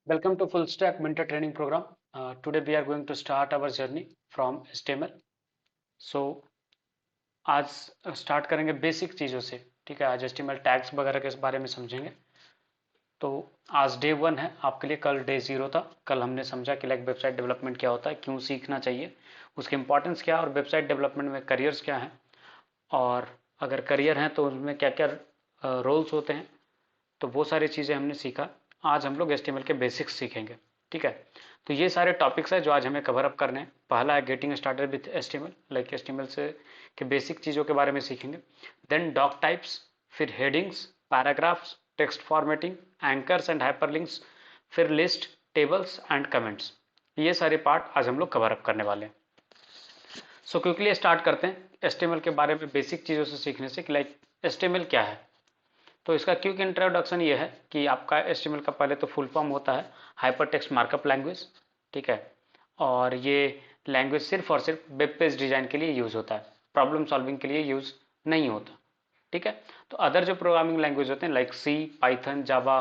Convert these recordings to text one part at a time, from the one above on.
Welcome to Full Stack Mentor Training Program. Today we are going to start our journey from HTML. So आज start करेंगे basic चीज़ों से, ठीक है। आज HTML टैग्स वगैरह के बारे में समझेंगे। तो आज डे 1 है आपके लिए, कल डे 0 था। कल हमने समझा कि लाइक वेबसाइट डेवलपमेंट क्या होता है, क्यों सीखना चाहिए, उसकी इंपॉर्टेंस क्या है, और वेबसाइट डेवलपमेंट में करियर्स क्या हैं, और अगर करियर हैं तो उसमें क्या क्या रोल्स होते हैं। तो वो सारी चीज़ें हमने सीखा। आज हम लोग HTML के बेसिक्स सीखेंगे, ठीक है। तो ये सारे टॉपिक्स है जो आज हमें कवर अप करने हैं। पहला है getting started with HTML, like HTML से के बेसिक चीज़ों के बारे में सीखेंगे। देन डॉक टाइप्स, फिर headings, paragraphs, text formatting, anchors and hyperlinks, फिर लिस्ट, टेबल्स एंड कमेंट्स। ये सारे पार्ट आज हम लोग कवर अप करने वाले हैं। सो क्विकली स्टार्ट करते हैं HTML के बारे में बेसिक चीज़ों से सीखने से कि लाइक HTML क्या है। तो इसका क्विक इंट्रोडक्शन ये है कि आपका HTML का पहले तो फुल फॉर्म होता है हाइपर टेक्स्ट मार्कअप लैंग्वेज, ठीक है। और ये लैंग्वेज सिर्फ और सिर्फ वेब पेज डिजाइन के लिए यूज़ होता है, प्रॉब्लम सॉल्विंग के लिए यूज़ नहीं होता, ठीक है। तो अदर जो प्रोग्रामिंग लैंग्वेज होते हैं लाइक सी, पाइथन, जावा,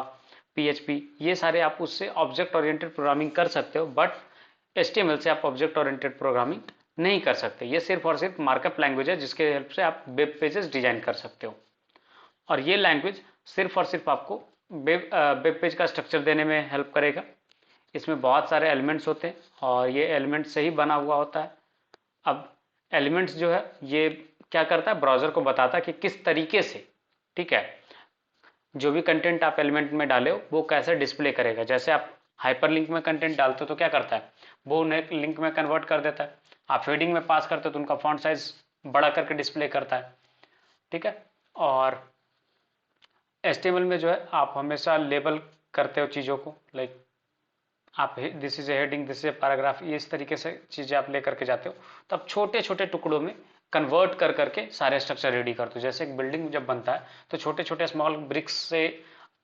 PHP, ये सारे आप उससे ऑब्जेक्ट ओरिएंटेड प्रोग्रामिंग कर सकते हो, बट HTML से आप ऑब्जेक्ट ओरिएंटेड प्रोग्रामिंग नहीं कर सकते। ये सिर्फ और सिर्फ मार्कअप लैंग्वेज है जिसके हेल्प से आप वेब पेजेस डिजाइन कर सकते हो। और ये लैंग्वेज सिर्फ और सिर्फ आपको वेब पेज का स्ट्रक्चर देने में हेल्प करेगा। इसमें बहुत सारे एलिमेंट्स होते हैं और ये एलिमेंट्स से ही बना हुआ होता है। अब एलिमेंट्स जो है ये क्या करता है, ब्राउज़र को बताता है कि किस तरीके से, ठीक है, जो भी कंटेंट आप एलिमेंट में डाले हो वो कैसे डिस्प्ले करेगा। जैसे आप हाइपर लिंक में कंटेंट डालते हो तो क्या करता है, वो उन्हें लिंक में कन्वर्ट कर देता है। आप हेडिंग में पास करते हो तो उनका फॉन्ट साइज बड़ा करके डिस्प्ले करता है, ठीक है। और HTML में जो है आप हमेशा लेबल करते हो चीज़ों को, लाइक आप this is A heading, this is a paragraph, ये इस तरीके से चीज़ें आप लेकर के जाते हो। तब छोटे छोटे टुकड़ों में कन्वर्ट कर करके सारे स्ट्रक्चर रेडी करते हो। जैसे एक बिल्डिंग जब बनता है तो छोटे छोटे स्मॉल ब्रिक्स से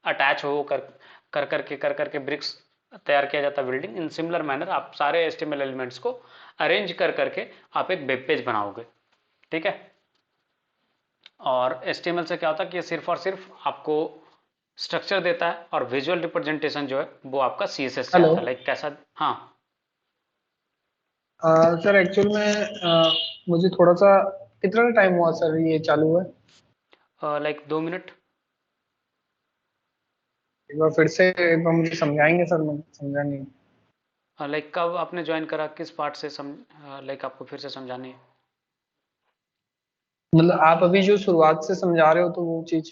अटैच हो कर करके ब्रिक्स तैयार किया जाता है बिल्डिंग। इन सिमिलर मैनर आप सारे HTML एलिमेंट्स को अरेंज कर करके आप एक वेब पेज बनाओगे, ठीक है। और HTML से क्या होता है कि ये सिर्फ और सिर्फ आपको स्ट्रक्चर देता है, और विजुअल रिप्रेजेंटेशन जो है वो आपका CSS से हेलो। आता है, लाइक कैसा। हाँ, सर एक्चुअल में मुझे थोड़ा सा कितना टाइम हुआ सर ये चालू हुआ है? Like 2 minute. एक बार फिर से एक बार मुझे समझाएंगे सर, मैं समझा नहीं। लाइक कब आपने ज्वाइन करा, किस पार्ट से लाइक आपको फिर से समझानी है। मतलब आप अभी जो शुरुआत से समझा रहे हो तो वो चीज।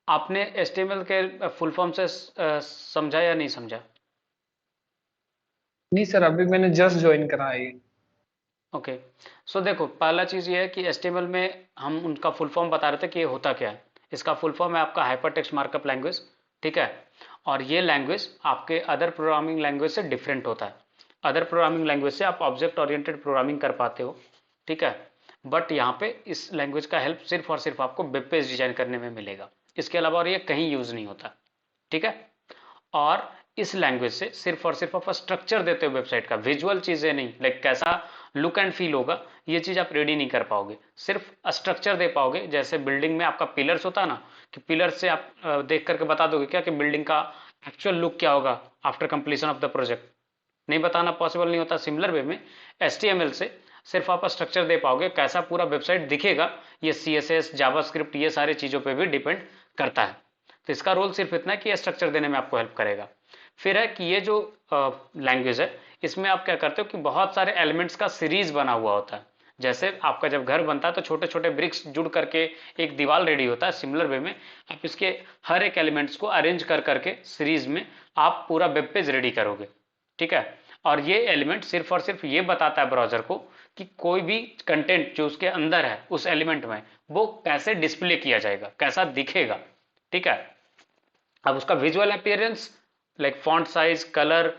आपने HTML के फुल फॉर्म से समझा या नहीं समझा। नहीं सर, अभी मैंने जस्ट ज्वाइन करा है ये। ओके, सो देखो पहला चीज़ ये है कि HTML में हम उनका फुल फॉर्म बता रहे थे कि ये होता क्या है। इसका फुल फॉर्म है आपका हाइपर टेक्स्ट मार्कअप लैंग्वेज, ठीक है। और ये लैंग्वेज आपके अदर प्रोग्रामिंग लैंग्वेज से डिफरेंट होता है। अदर प्रोग्रामिंग लैंग्वेज से आप ऑब्जेक्ट ओरिएंटेड प्रोग्रामिंग कर पाते हो, ठीक है। बट यहाँ पे इस लैंग्वेज का हेल्प सिर्फ और सिर्फ आपको वेब पेज डिजाइन करने में मिलेगा। इसके अलावा और ये कहीं यूज़ नहीं होता, ठीक है। और इस लैंग्वेज से सिर्फ और सिर्फ आप स्ट्रक्चर देते हो वेबसाइट का, विजुअल चीजें नहीं, लाइक कैसा लुक एंड फील होगा ये चीज आप रेडी नहीं कर पाओगे। सिर्फ स्ट्रक्चर दे पाओगे। जैसे बिल्डिंग में आपका पिलर्स होता है ना, कि पिलर से आप देख करके बता दोगे क्या कि बिल्डिंग का एक्चुअल लुक क्या होगा after completion of the project. नहीं बताना पॉसिबल नहीं होता। सिमिलर वे में HTML से सिर्फ आप स्ट्रक्चर दे पाओगे, कैसा पूरा वेबसाइट दिखेगा ये CSS, जावास्क्रिप्ट, ये सारी चीज़ों पे भी डिपेंड करता है। तो इसका रोल सिर्फ इतना है कि ये स्ट्रक्चर देने में आपको हेल्प करेगा। फिर है कि ये जो लैंग्वेज है इसमें आप क्या करते हो कि बहुत सारे एलिमेंट्स का सीरीज बना हुआ होता है। जैसे आपका जब घर बनता है तो छोटे छोटे ब्रिक्स जुड़ करके एक दीवार रेडी होता है। सिमिलर वे में आप इसके हर एक एलिमेंट्स को अरेंज कर करके सीरीज में आप पूरा वेब पेज रेडी करोगे, ठीक है। और ये एलिमेंट सिर्फ और सिर्फ ये बताता है ब्राउजर को कि कोई भी कंटेंट जो उसके अंदर है उस एलिमेंट में वो कैसे डिस्प्ले किया जाएगा, कैसा दिखेगा, ठीक है। अब उसका visual appearance, like font size, colour,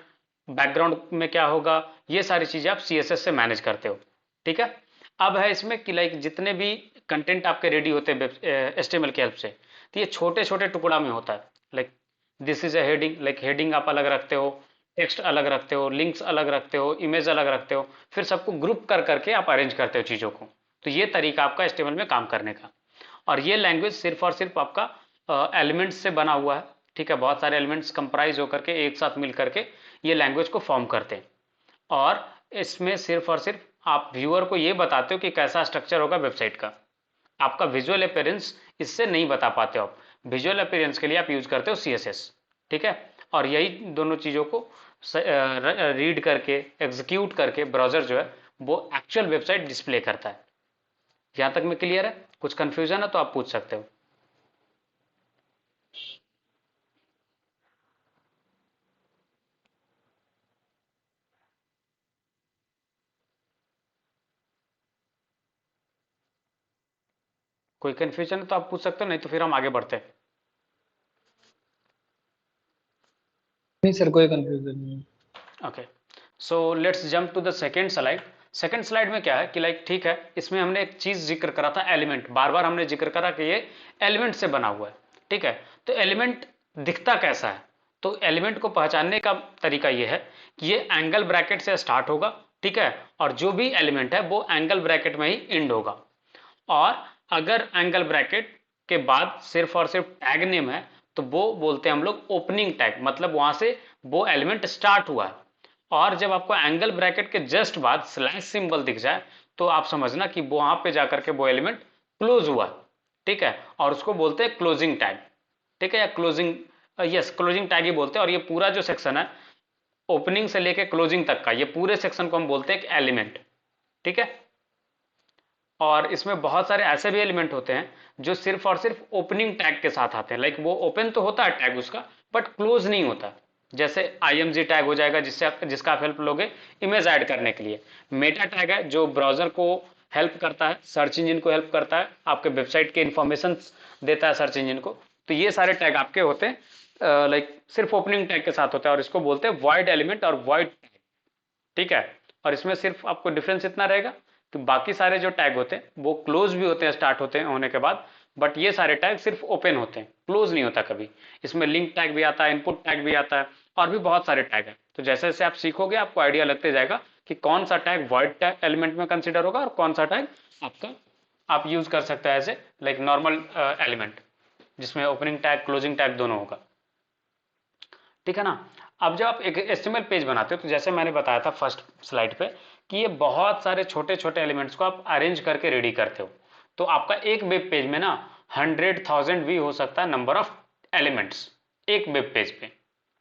background में क्या होगा, ये सारी चीजें आप CSS से मैनेज करते हो, ठीक है। अब है इसमें कि लाइक जितने भी कंटेंट आपके रेडी होते हैं HTML के हेल्प से, तो ये छोटे छोटे टुकड़ा में होता है। Like this is A heading, like heading आप अलग रखते हो, टेक्स्ट अलग रखते हो, लिंक्स अलग रखते हो, इमेज अलग रखते हो, फिर सबको ग्रुप कर करके आप अरेंज करते हो चीज़ों को। तो ये तरीका आपका HTML में काम करने का। और ये लैंग्वेज सिर्फ और सिर्फ आपका एलिमेंट्स से बना हुआ है, ठीक है, बहुत सारे एलिमेंट्स कंप्राइज होकर के एक साथ मिल करके ये लैंग्वेज को फॉर्म करते हैं। और इसमें सिर्फ और सिर्फ आप व्यूअर को ये बताते हो कि कैसा स्ट्रक्चर होगा वेबसाइट का, आपका विजुअल अपीयरेंस इससे नहीं बता पाते हो आप। विजुअल अपीयरेंस के लिए आप यूज करते हो CSS, ठीक है। और यही दोनों चीज़ों को रीड करके एग्जीक्यूट करके ब्राउजर जो है वो एक्चुअल वेबसाइट डिस्प्ले करता है। यहां तक में क्लियर है? कुछ कंफ्यूजन है तो आप पूछ सकते हो। कोई कंफ्यूजन है तो आप पूछ सकते हो, नहीं तो फिर हम आगे बढ़ते हैं। नहीं सर, कोई कंफ्यूजन नहीं। Okay, so let's jump to the second slide. Second slide में क्या है कि लाइक ठीक है, इसमें हमने एक चीज जिक्र करा था, एलिमेंट। बार बार हमने जिक्र करा कि ये एलिमेंट से बना हुआ है, ठीक है। तो एलिमेंट दिखता कैसा है? तो एलिमेंट को पहचानने का तरीका ये है कि ये एंगल ब्रैकेट से स्टार्ट होगा, ठीक है, और जो भी एलिमेंट है वो एंगल ब्रैकेट में ही एंड होगा। और अगर एंगल ब्रैकेट के बाद सिर्फ और सिर्फ टैग नेम है तो वो बोलते हैं हम लोग ओपनिंग टैग, मतलब वहां से वो एलिमेंट स्टार्ट हुआ है। और जब आपको एंगल ब्रैकेट के जस्ट बाद स्लैश सिंबल दिख जाए तो आप समझना कि वहां पे जाकर के वो एलिमेंट क्लोज हुआ, ठीक है, और उसको बोलते हैं क्लोजिंग टैग, ठीक है, या क्लोजिंग, यस क्लोजिंग टैग ही बोलते हैं। और ये पूरा जो सेक्शन है ओपनिंग से लेके क्लोजिंग तक का, ये पूरे सेक्शन को हम बोलते हैं एलिमेंट, ठीक है। और इसमें बहुत सारे ऐसे भी एलिमेंट होते हैं जो सिर्फ और सिर्फ ओपनिंग टैग के साथ आते हैं, लाइक वो ओपन तो होता है टैग उसका बट क्लोज नहीं होता। जैसे IMG टैग हो जाएगा जिसका आप हेल्प लोगे इमेज ऐड करने के लिए। मेटा टैग है जो ब्राउजर को हेल्प करता है, सर्च इंजन को हेल्प करता है, आपके वेबसाइट के इंफॉर्मेशन देता है सर्च इंजन को। तो ये सारे टैग आपके होते हैं लाइक सिर्फ ओपनिंग टैग के साथ होता है, और इसको बोलते हैं वॉइड एलिमेंट और वॉइड, ठीक है। और इसमें सिर्फ आपको डिफरेंस इतना रहेगा कि बाकी सारे जो टैग होते हैं वो क्लोज भी होते हैं स्टार्ट होते हैं होने के बाद, बट ये सारे टैग सिर्फ ओपन होते हैं, क्लोज नहीं होता कभी। इसमें लिंक टैग भी आता है, इनपुट टैग भी आता है, और भी बहुत सारे टैग हैं। तो जैसे जैसे आप सीखोगे आपको आइडिया लगते जाएगा कि कौन सा टैग वॉइड टैग एलिमेंट में कंसिडर होगा और कौन सा टैग आपका आप यूज कर सकते हैं as a like normal element जिसमें ओपनिंग टैग क्लोजिंग टैग दोनों होगा, ठीक है ना। अब जब आप एक HTML पेज बनाते हो तो जैसे मैंने बताया था फर्स्ट स्लाइड पे कि ये बहुत सारे छोटे छोटे एलिमेंट्स को आप अरेंज करके रेडी करते हो। तो आपका एक वेब पेज में ना 100,000 भी हो सकता है नंबर ऑफ एलिमेंट्स एक वेब पेज पे,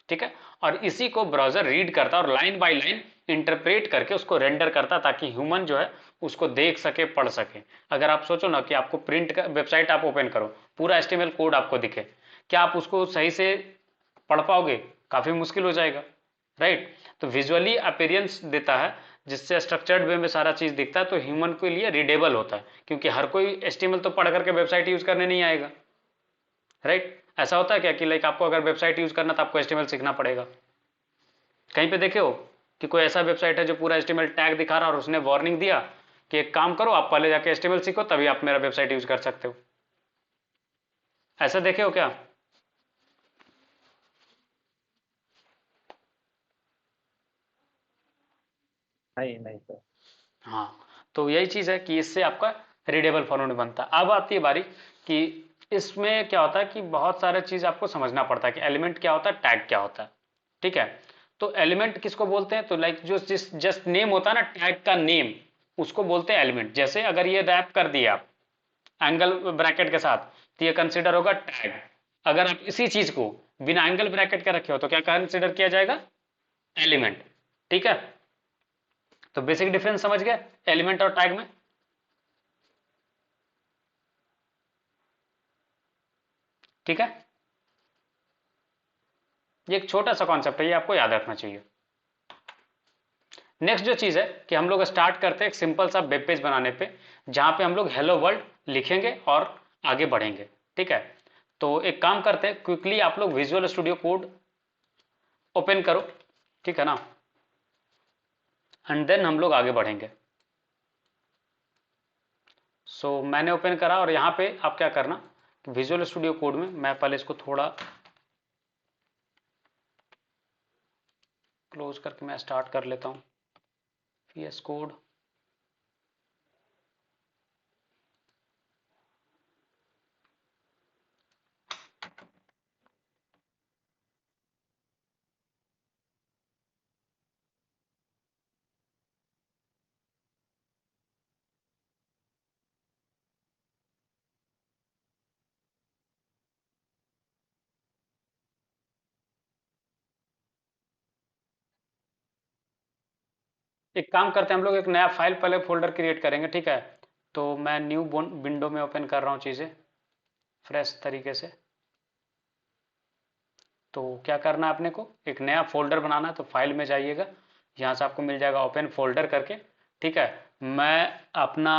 ठीक है। और इसी को ब्राउजर रीड करता है और लाइन बाय लाइन इंटरप्रेट करके उसको रेंडर करता है ताकि ह्यूमन जो है उसको देख सके पढ़ सके। अगर आप सोचो ना कि आपको प्रिंट का वेबसाइट आप ओपन करो, पूरा HTML कोड आपको दिखे, क्या आप उसको सही से पढ़ पाओगे? काफी मुश्किल हो जाएगा, राइट। तो विजुअली अपीयरेंस देता है जिससे स्ट्रक्चर्ड वे में सारा चीज दिखता है, तो ह्यूमन के लिए रीडेबल होता है, क्योंकि हर कोई HTML तो पढ़ करके वेबसाइट यूज करने नहीं आएगा, राइट। ऐसा होता है क्या कि लाइक आपको अगर वेबसाइट यूज करना तो आपको HTML सीखना पड़ेगा? कहीं पे देखे हो कि कोई ऐसा वेबसाइट है जो पूरा HTML टैग दिखा रहा और उसने वार्निंग दिया कि एक काम करो आप पहले जाके HTML सीखो तभी आप मेरा वेबसाइट यूज कर सकते हो? ऐसा देखे हो क्या? नहीं नहीं सर। हाँ, तो यही चीज है कि इससे आपका रीडेबल फॉर्मेट बनता है। अब आती है बारी कि इसमें क्या होता है कि बहुत सारे चीज आपको समझना पड़ता है कि एलिमेंट क्या होता है, टैग क्या होता है, ठीक है। तो एलिमेंट किसको बोलते हैं? तो लाइक जो जिस जस्ट नेम होता है ना, टैग का नेम, उसको बोलते हैं एलिमेंट। जैसे अगर ये रैप कर दिया आप एंगल ब्रैकेट के साथ तो ये कंसिडर होगा टैग। अगर आप इसी चीज को बिना एंगल ब्रैकेट के रखे हो तो क्या कंसिडर किया जाएगा? एलिमेंट, ठीक है। तो बेसिक डिफरेंस समझ गए एलिमेंट और टैग में? ठीक है, ये एक छोटा सा कॉन्सेप्ट है, ये आपको याद रखना चाहिए। नेक्स्ट जो चीज है कि हम लोग स्टार्ट करते हैं एक सिंपल सा वेब पेज बनाने पे, जहां पे हम लोग हेलो वर्ल्ड लिखेंगे और आगे बढ़ेंगे, ठीक है। तो एक काम करते हैं, क्विकली आप लोग विजुअल स्टूडियो कोड ओपन करो, ठीक है ना, एंड देन हम लोग आगे बढ़ेंगे। सो मैंने ओपन करा और यहाँ पे आप क्या करना, विजुअल स्टूडियो कोड में मैं पहले इसको थोड़ा क्लोज करके मैं स्टार्ट कर लेता हूँ। VS कोड, एक काम करते हैं हम लोग, एक नया फाइल पहले फोल्डर क्रिएट करेंगे, ठीक है। तो मैं न्यू विंडो में ओपन कर रहा हूँ चीज़ें फ्रेश तरीके से। तो क्या करना है अपने को, एक नया फोल्डर बनाना है। तो फाइल में जाइएगा, यहाँ से आपको मिल जाएगा ओपन फोल्डर करके, ठीक है। मैं अपना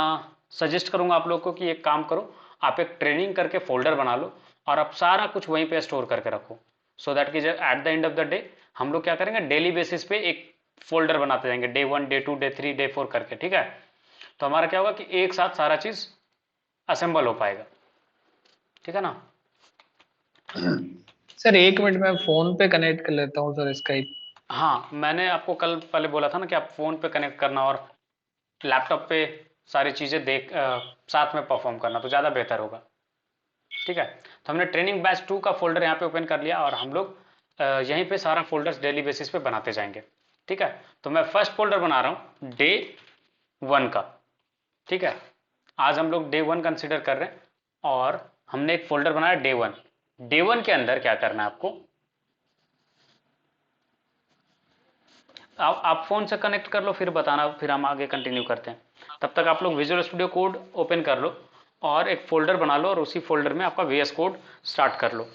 सजेस्ट करूँगा आप लोग को कि एक काम करो, आप एक ट्रेनिंग करके फोल्डर बना लो और आप सारा कुछ वहीं पे स्टोर करके रखो, सो दैट कि जब at the end of the day हम लोग क्या करेंगे, डेली बेसिस पे एक फोल्डर बनाते जाएंगे, डे 1 डे 2 डे 3 डे 4 करके, ठीक है। तो हमारा क्या होगा कि एक साथ सारा चीज़ असेंबल हो पाएगा, ठीक है ना। सर 1 मिनट में फोन पे कनेक्ट कर लेता हूँ सर स्काइप। हाँ, मैंने आपको कल पहले बोला था ना कि आप फ़ोन पे कनेक्ट करना और लैपटॉप पे सारी चीज़ें साथ में परफॉर्म करना, तो ज़्यादा बेहतर होगा, ठीक है। तो हमने ट्रेनिंग बैच 2 का फोल्डर यहाँ पे ओपन कर लिया और हम लोग यहीं पे सारा फोल्डर्स डेली बेसिस पे बनाते जाएंगे, ठीक है। तो मैं फर्स्ट फोल्डर बना रहा हूँ डे 1 का, ठीक है। आज हम लोग डे 1 कंसिडर कर रहे हैं और हमने एक फोल्डर बनाया डे 1। डे 1 के अंदर क्या करना है आपको, आप फ़ोन से कनेक्ट कर लो, फिर बताना, फिर हम आगे कंटिन्यू करते हैं। तब तक आप लोग विजुअल स्टूडियो कोड ओपन कर लो और एक फोल्डर बना लो और उसी फोल्डर में आपका वीएस कोड स्टार्ट कर लो।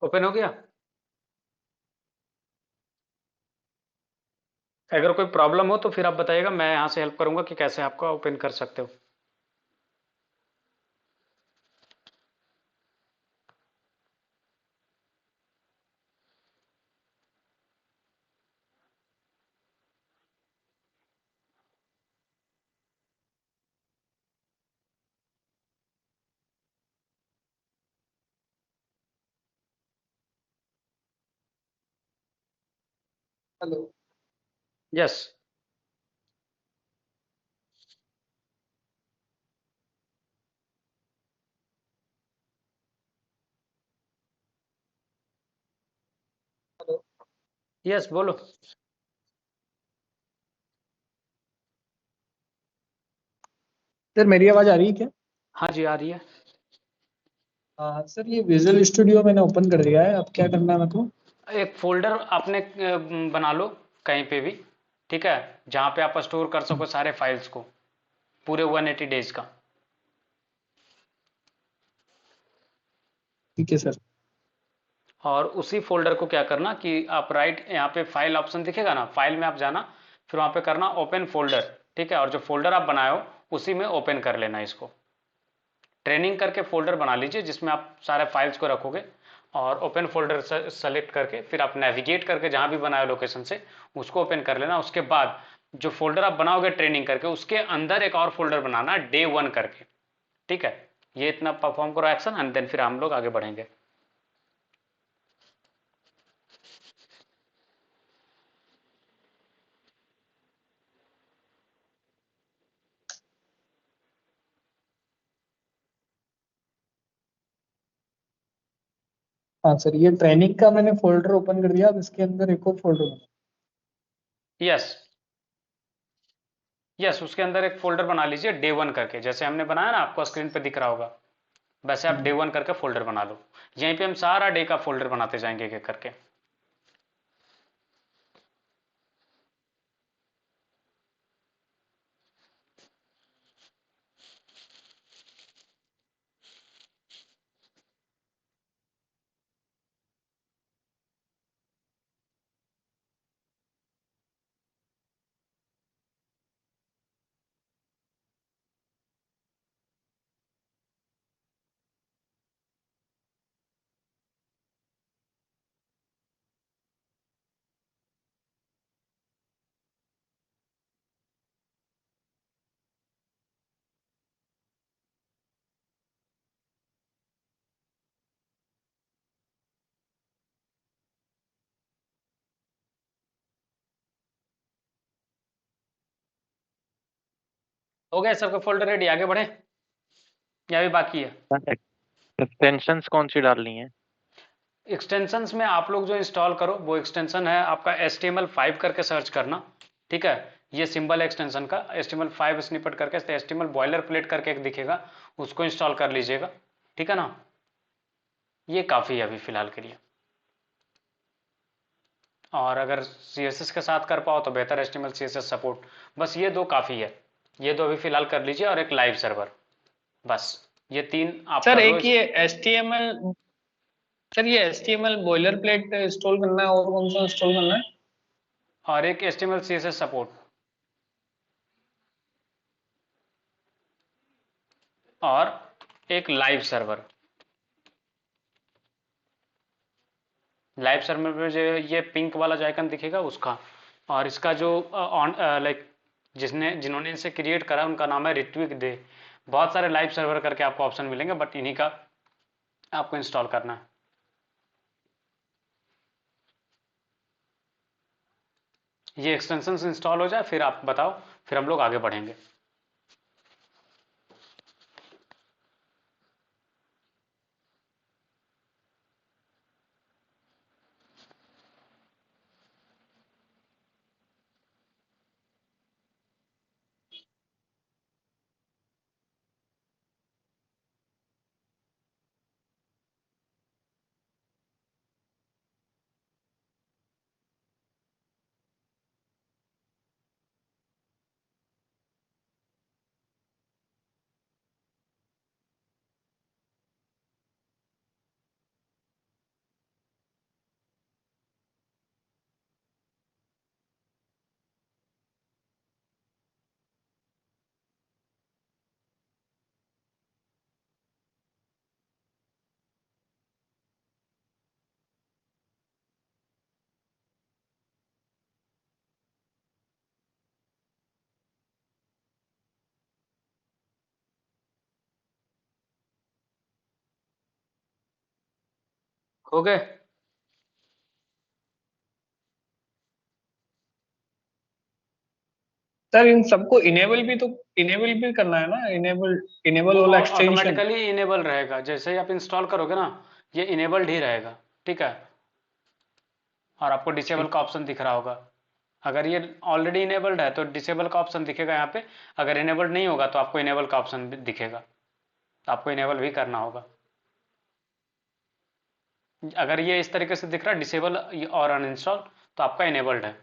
ओपन हो गया? अगर कोई प्रॉब्लम हो तो फिर आप बताइएगा, मैं यहाँ से हेल्प करूँगा कि कैसे आपका ओपन कर सकते हो। हेलो। यस। हेलो यस, बोलो। सर, मेरी आवाज आ रही है क्या? हाँ जी, आ रही है। हाँ सर, ये विजुअल स्टूडियो मैंने ओपन कर दिया है, अब क्या करना है मेरे को? एक फोल्डर आपने बना लो कहीं पे भी, ठीक है, जहाँ पे आप स्टोर कर सको सारे फाइल्स को, पूरे 180 डेज का। ठीक है सर। और उसी फोल्डर को क्या करना कि आप राइट यहाँ पे फाइल ऑप्शन दिखेगा ना, फाइल में आप जाना, फिर वहाँ पे करना ओपन फोल्डर, ठीक है। और जो फोल्डर आप बनाए हो उसी में ओपन कर लेना इसको। ट्रेनिंग करके फोल्डर बना लीजिए जिसमें आप सारे फाइल्स को रखोगे, और ओपन फोल्डर सेलेक्ट करके फिर आप नेविगेट करके जहाँ भी बनाए लोकेशन से उसको ओपन कर लेना। उसके बाद जो फोल्डर आप बनाओगे ट्रेनिंग करके, उसके अंदर एक और फोल्डर बनाना डे 1 करके, ठीक है। ये इतना परफॉर्म करो एक्शन, एंड देन फिर हम लोग आगे बढ़ेंगे। हाँ सर, ये ट्रेनिंग का मैंने फोल्डर ओपन कर दिया, अब इसके अंदर एक और फोल्डर बना। यस। यस, उसके अंदर एक फोल्डर बना लीजिए डे 1 करके, जैसे हमने बनाया ना, आपको स्क्रीन पे दिख रहा होगा, वैसे आप डे 1 करके फोल्डर बना लो। यहीं पे हम सारा डे का फोल्डर बनाते जाएंगे एक एक करके। हो गया सबका फोल्डर रेडी, आगे बढ़े या अभी बाकी है? एक्सटेंशंस कौन सी डालनी है? एक्सटेंशंस में आप लोग जो इंस्टॉल करो वो एक्सटेंशन है आपका HTML5 करके सर्च करना, ठीक है। ये सिंबल है एक्सटेंशन का, HTML5 स्निपेट करके, HTML बॉयलर प्लेट करके एक दिखेगा, उसको इंस्टॉल कर लीजिएगा, ठीक है ना। ये काफ़ी है अभी फ़िलहाल के लिए। और अगर CSS के साथ कर पाओ तो बेहतर, HTML CSS सपोर्ट, बस ये दो काफ़ी है। ये दो अभी फ़िलहाल कर लीजिए, और एक लाइव सर्वर, बस ये 3 आप सर कर लो। एक ये HTML, सर ये HTML बॉयलर प्लेट इंस्टॉल करना है, और कौन सा इंस्टॉल करना है? और एक HTML CSS सपोर्ट, और एक लाइव सर्वर। लाइव सर्वर में जो ये पिंक वाला जो आइकन दिखेगा उसका, और इसका जो ऑन लाइक जिन्होंने इसे क्रिएट करा उनका नाम है ऋत्विक दे। बहुत सारे लाइव सर्वर करके आपको ऑप्शन मिलेंगे, बट इन्हीं का आपको इंस्टॉल करना है। ये एक्सटेंशन इंस्टॉल हो जाए फिर आप बताओ, फिर हम लोग आगे बढ़ेंगे। हो गए? सर इन सबको इनेबल भी तो, इनेबल भी करना है ना, इनेबल, इनेबल वो वाला एक्सटेंशन। ऑटोमेटिकली इनेबल रहेगा, जैसे ही आप इंस्टॉल करोगे ना ये इनेबल्ड ही रहेगा, ठीक है। और आपको डिसेबल ठीक। का ऑप्शन दिख रहा होगा। अगर ये ऑलरेडी इनेबल्ड है तो डिसेबल का ऑप्शन दिखेगा यहाँ पे, अगर इनेबल्ड नहीं होगा तो आपको इनेबल का ऑप्शन भी दिखेगा, तो आपको इनेबल भी करना होगा। अगर ये इस तरीके से दिख रहा है डिसेबल और अनइंस्टॉल, तो आपका इनेबल्ड है।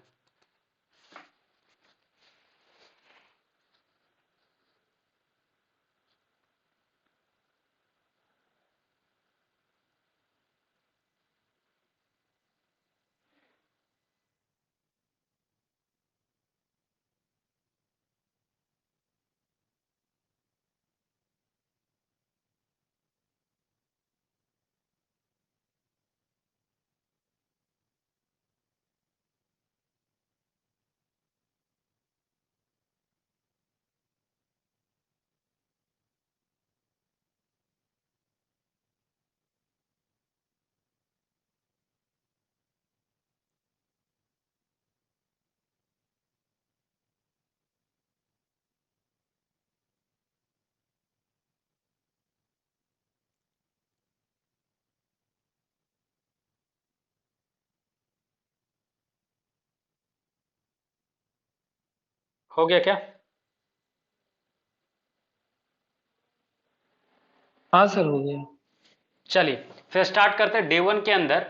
हो गया क्या? हाँ सर हो गया। चलिए फिर स्टार्ट करते हैं। डे 1 के अंदर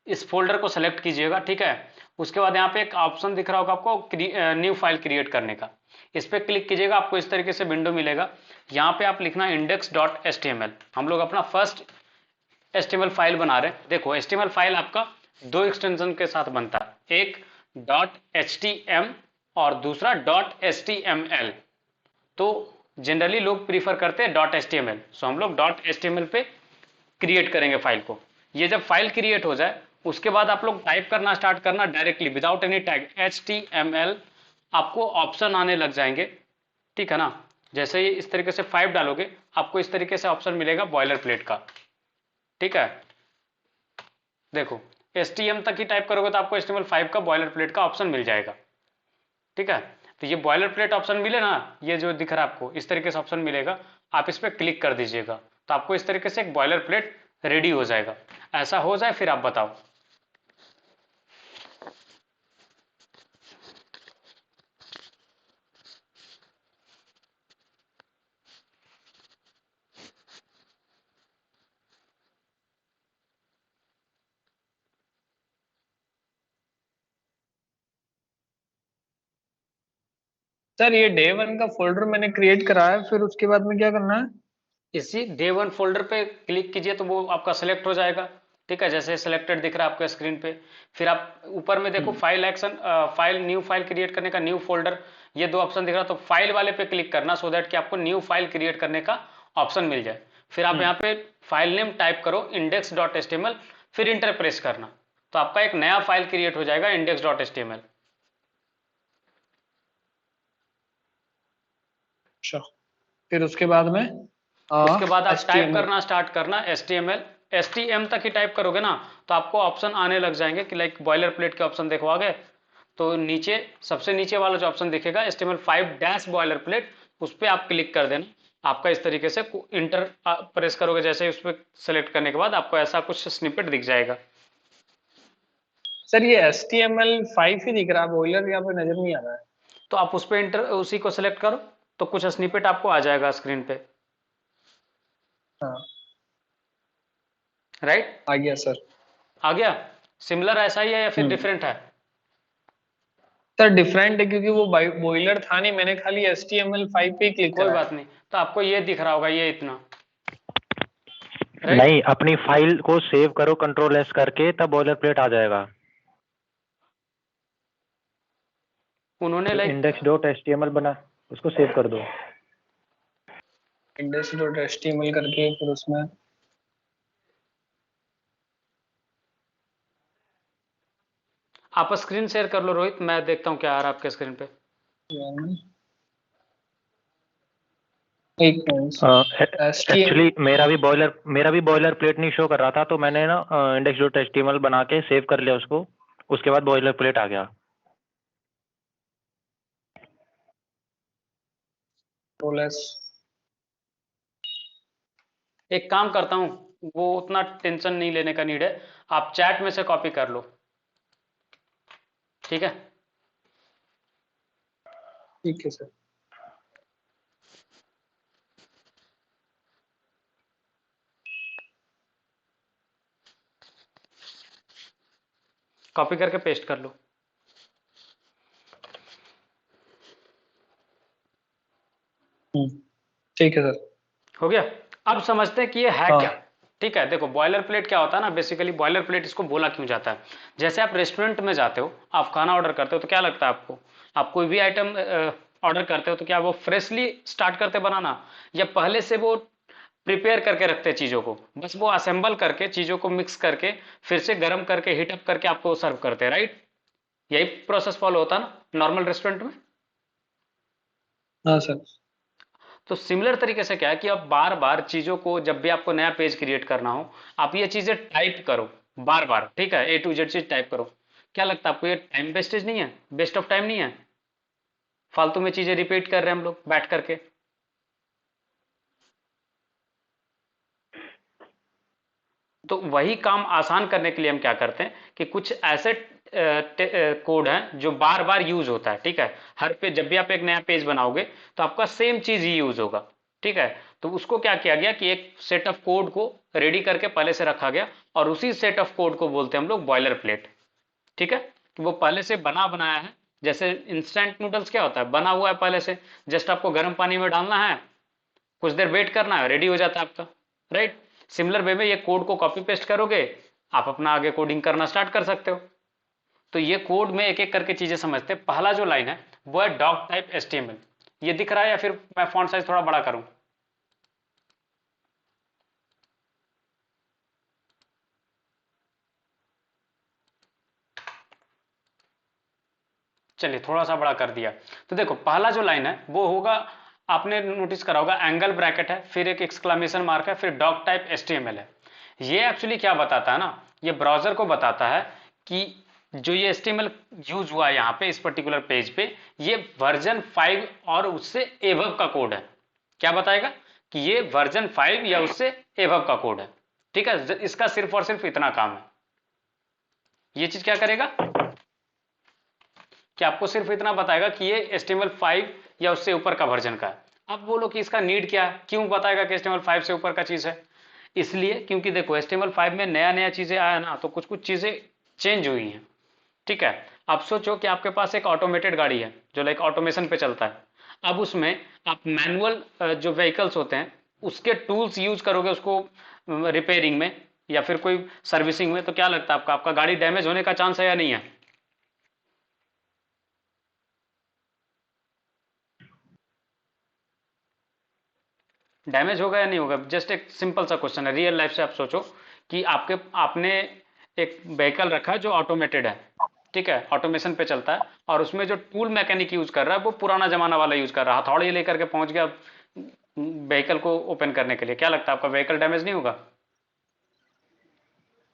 इस फोल्डर को सेलेक्ट कीजिएगा, ठीक है। उसके बाद यहाँ पे एक ऑप्शन दिख रहा होगा आपको न्यू फाइल क्रिएट करने का, इस पर क्लिक कीजिएगा, आपको इस तरीके से विंडो मिलेगा। यहाँ पे आप लिखना index.html, हम लोग अपना फर्स्ट HTML फाइल बना रहे हैं। देखो HTML फाइल आपका दो एक्सटेंशन के साथ बनता है, एक .htm और दूसरा .html। तो जनरली लोग प्रीफर करते हैं .html, सो हम लोग .html पे क्रिएट करेंगे फाइल को। ये जब फाइल क्रिएट हो जाए उसके बाद आप लोग टाइप करना स्टार्ट करना directly without any tag HTML, आपको ऑप्शन आने लग जाएंगे, ठीक है ना। जैसे ही इस तरीके से 5 डालोगे आपको इस तरीके से ऑप्शन मिलेगा बॉयलर प्लेट का, ठीक है। देखो HTML तक ही टाइप करोगे तो आपको HTML5 का बॉयलर प्लेट का ऑप्शन मिल जाएगा, ठीक है। तो ये बॉयलर प्लेट ऑप्शन मिले ना, ये जो दिख रहा है आपको इस तरीके से ऑप्शन मिलेगा, आप इस पर क्लिक कर दीजिएगा तो आपको इस तरीके से एक बॉयलर प्लेट रेडी हो जाएगा। ऐसा हो जाए फिर आप बताओ। सर ये डे वन का फोल्डर मैंने क्रिएट करा है, फिर उसके बाद में क्या करना है? इसी डे वन फोल्डर पे क्लिक कीजिए तो वो आपका सेलेक्ट हो जाएगा। ठीक है, जैसे सेलेक्टेड दिख रहा है आपको स्क्रीन पे, फिर आप ऊपर में देखो file action, file new file create करने का न्यू फोल्डर, ये दो ऑप्शन दिख रहा है, तो फाइल वाले पे क्लिक करना सो दैट कि आपको न्यू फाइल क्रिएट करने का ऑप्शन मिल जाए। फिर आप यहाँ पे फाइल नेम टाइप करो index.html, फिर इंटर प्रेस करना, तो आपका एक नया फाइल क्रिएट हो जाएगा index.html। अच्छा, फिर उसके बाद में उसके बाद आप टाइप HTML। करना स्टार्ट करना HTML, HTM तक ही टाइप करोगे ना तो आपको ऑप्शन आने लग जाएंगे कि लाइक बॉयलर प्लेट के ऑप्शन देखो आ गए, तो नीचे सबसे नीचे वाला जो ऑप्शन दिखेगा HTML5 डैश बॉयलर प्लेट, उस पर आप क्लिक कर देना। आपका इस तरीके से इंटर प्रेस करोगे जैसे ही उस पर सेलेक्ट करने के बाद आपको ऐसा कुछ स्निपेट दिख जाएगा। सर ये HTML5 ही दिख रहा है, बॉयलर यहाँ पे नजर नहीं आ रहा है। तो आप उस पर इंटर उसी को सेलेक्ट करो तो कुछ स्निपेट आपको आ जाएगा स्क्रीन पे, हाँ, राइट? आ गया सर। आ गया। सिमिलर ऐसा ही है या फिर डिफरेंट है? सर डिफरेंट है क्योंकि वो बॉयलर था नहीं, मैंने खाली HTML5 पे ही क्लिक कोई करा है। बात नहीं, तो आपको ये दिख रहा होगा ये इतना, राइट? नहीं, अपनी फाइल को सेव करो कंट्रोल एस करके, तब बॉयलर प्लेट आ जाएगा। उन्होंने जो लाइक index.html बना उसको सेव कर दो। index.html करके फिर उसमें आप स्क्रीन शेयर कर लो रोहित, मैं देखता हूँ क्या आ रहा है आपके स्क्रीन पे। एक मिनट। एक्चुअली मेरा भी बॉयलर प्लेट नहीं शो कर रहा था, तो मैंने ना index.html बना के सेव कर लिया उसको, उसके बाद बॉयलर प्लेट आ गया। एक काम करता हूँ, वो उतना टेंशन नहीं लेने का नीड है, आप चैट में से कॉपी कर लो, ठीक है? ठीक है सर। कॉपी करके पेस्ट कर लो। ठीक है सर। हो गया। अब समझते हैं कि ये है हाँ। क्या। ठीक है, देखो बॉयलर प्लेट क्या होता है ना, बेसिकली बॉयलर प्लेट इसको बोला क्यों जाता है, जैसे आप रेस्टोरेंट में जाते हो, आप खाना ऑर्डर करते हो तो क्या लगता है आपको, आप कोई भी आइटम ऑर्डर करते हो तो क्या वो फ्रेशली स्टार्ट करते बनाना, या पहले से वो प्रिपेयर करके रखते हैं चीज़ों को, बस वो असेंबल करके चीज़ों को मिक्स करके फिर से गर्म करके हीट अप करके आपको सर्व करते हैं, राइट? यही प्रोसेस फॉलो होता है ना नॉर्मल रेस्टोरेंट में। हाँ सर। तो सिमिलर तरीके से क्या है कि अब बार बार चीज़ों को, जब भी आपको नया पेज क्रिएट करना हो, आप ये चीज़ें टाइप करो बार बार, ठीक है, A to Z चीज टाइप करो। क्या लगता है आपको ये टाइम वेस्टेज नहीं है, वेस्ट ऑफ टाइम नहीं है? फालतू में चीज़ें रिपीट कर रहे हैं हम लोग बैठ करके। तो वही काम आसान करने के लिए हम क्या करते हैं कि कुछ ऐसे कोड हैं जो बार बार यूज होता है, ठीक है, हर पे जब भी आप एक नया पेज बनाओगे तो आपका सेम चीज ही यूज होगा, ठीक है। तो उसको क्या किया गया कि एक सेट ऑफ कोड को रेडी करके पहले से रखा गया, और उसी सेट ऑफ कोड को बोलते हैं हम लोग बॉयलर प्लेट, ठीक है। कि वो पहले से बना बनाया है, जैसे इंस्टेंट नूडल्स क्या होता है, बना हुआ है पहले से, जस्ट आपको गर्म पानी में डालना है, कुछ देर वेट करना है, रेडी हो जाता है आपका, राइट? सिमिलर वे में ये कोड को कॉपी पेस्ट करोगे, आप अपना आगे कोडिंग करना स्टार्ट कर सकते हो। तो ये कोड में एक एक करके चीजें समझते हैं। पहला जो लाइन है वो है डॉक टाइप HTML, ये दिख रहा है या फिर मैं फॉन्ट साइज थोड़ा बड़ा करूं? चलिए थोड़ा सा बड़ा कर दिया। तो देखो पहला जो लाइन है वो होगा, आपने नोटिस करा होगा, एंगल ब्रैकेट है, फिर एक एक्सक्लेमेशन मार्क है, फिर डॉक टाइप HTML है। ये एक्चुअली क्या बताता है ना, ये ब्राउजर को बताता है कि जो ये HTML यूज हुआ है यहाँ पे इस पर्टिकुलर पेज पे, ये वर्जन 5 और उससे एबव का कोड है। क्या बताएगा कि ये वर्जन 5 या उससे एबव का कोड है। ठीक है, इसका सिर्फ और सिर्फ इतना काम है। ये चीज क्या करेगा कि आपको सिर्फ इतना बताएगा कि ये HTML5 या उससे ऊपर का वर्जन का है। अब बोलो कि इसका नीड क्या है, क्यों बताएगा कि HTML5 से ऊपर का चीज है? इसलिए क्योंकि देखो HTML5 में नया नया चीजें आया ना, तो कुछ कुछ चीजें चेंज हुई हैं। ठीक है, आप सोचो कि आपके पास एक ऑटोमेटेड गाड़ी है जो लाइक ऑटोमेशन पे चलता है। अब उसमें आप मैनुअल जो व्हीकल्स होते हैं उसके टूल्स यूज करोगे उसको रिपेयरिंग में या फिर कोई सर्विसिंग में, तो क्या लगता है आपका आपका गाड़ी डैमेज होने का चांस है या नहीं है? डैमेज होगा या नहीं होगा? जस्ट एक सिंपल सा क्वेश्चन है, रियल लाइफ से आप सोचो कि आपने एक व्हीकल रखा है जो ऑटोमेटेड है, ठीक है, ऑटोमेशन पे चलता है, और उसमें जो टूल मैकेनिक यूज कर रहा है वो पुराना जमाना वाला यूज कर रहा है, हथौड़ी लेकर के पहुंच गया व्हीकल को ओपन करने के लिए। क्या लगता है आपका व्हीकल डैमेज नहीं होगा?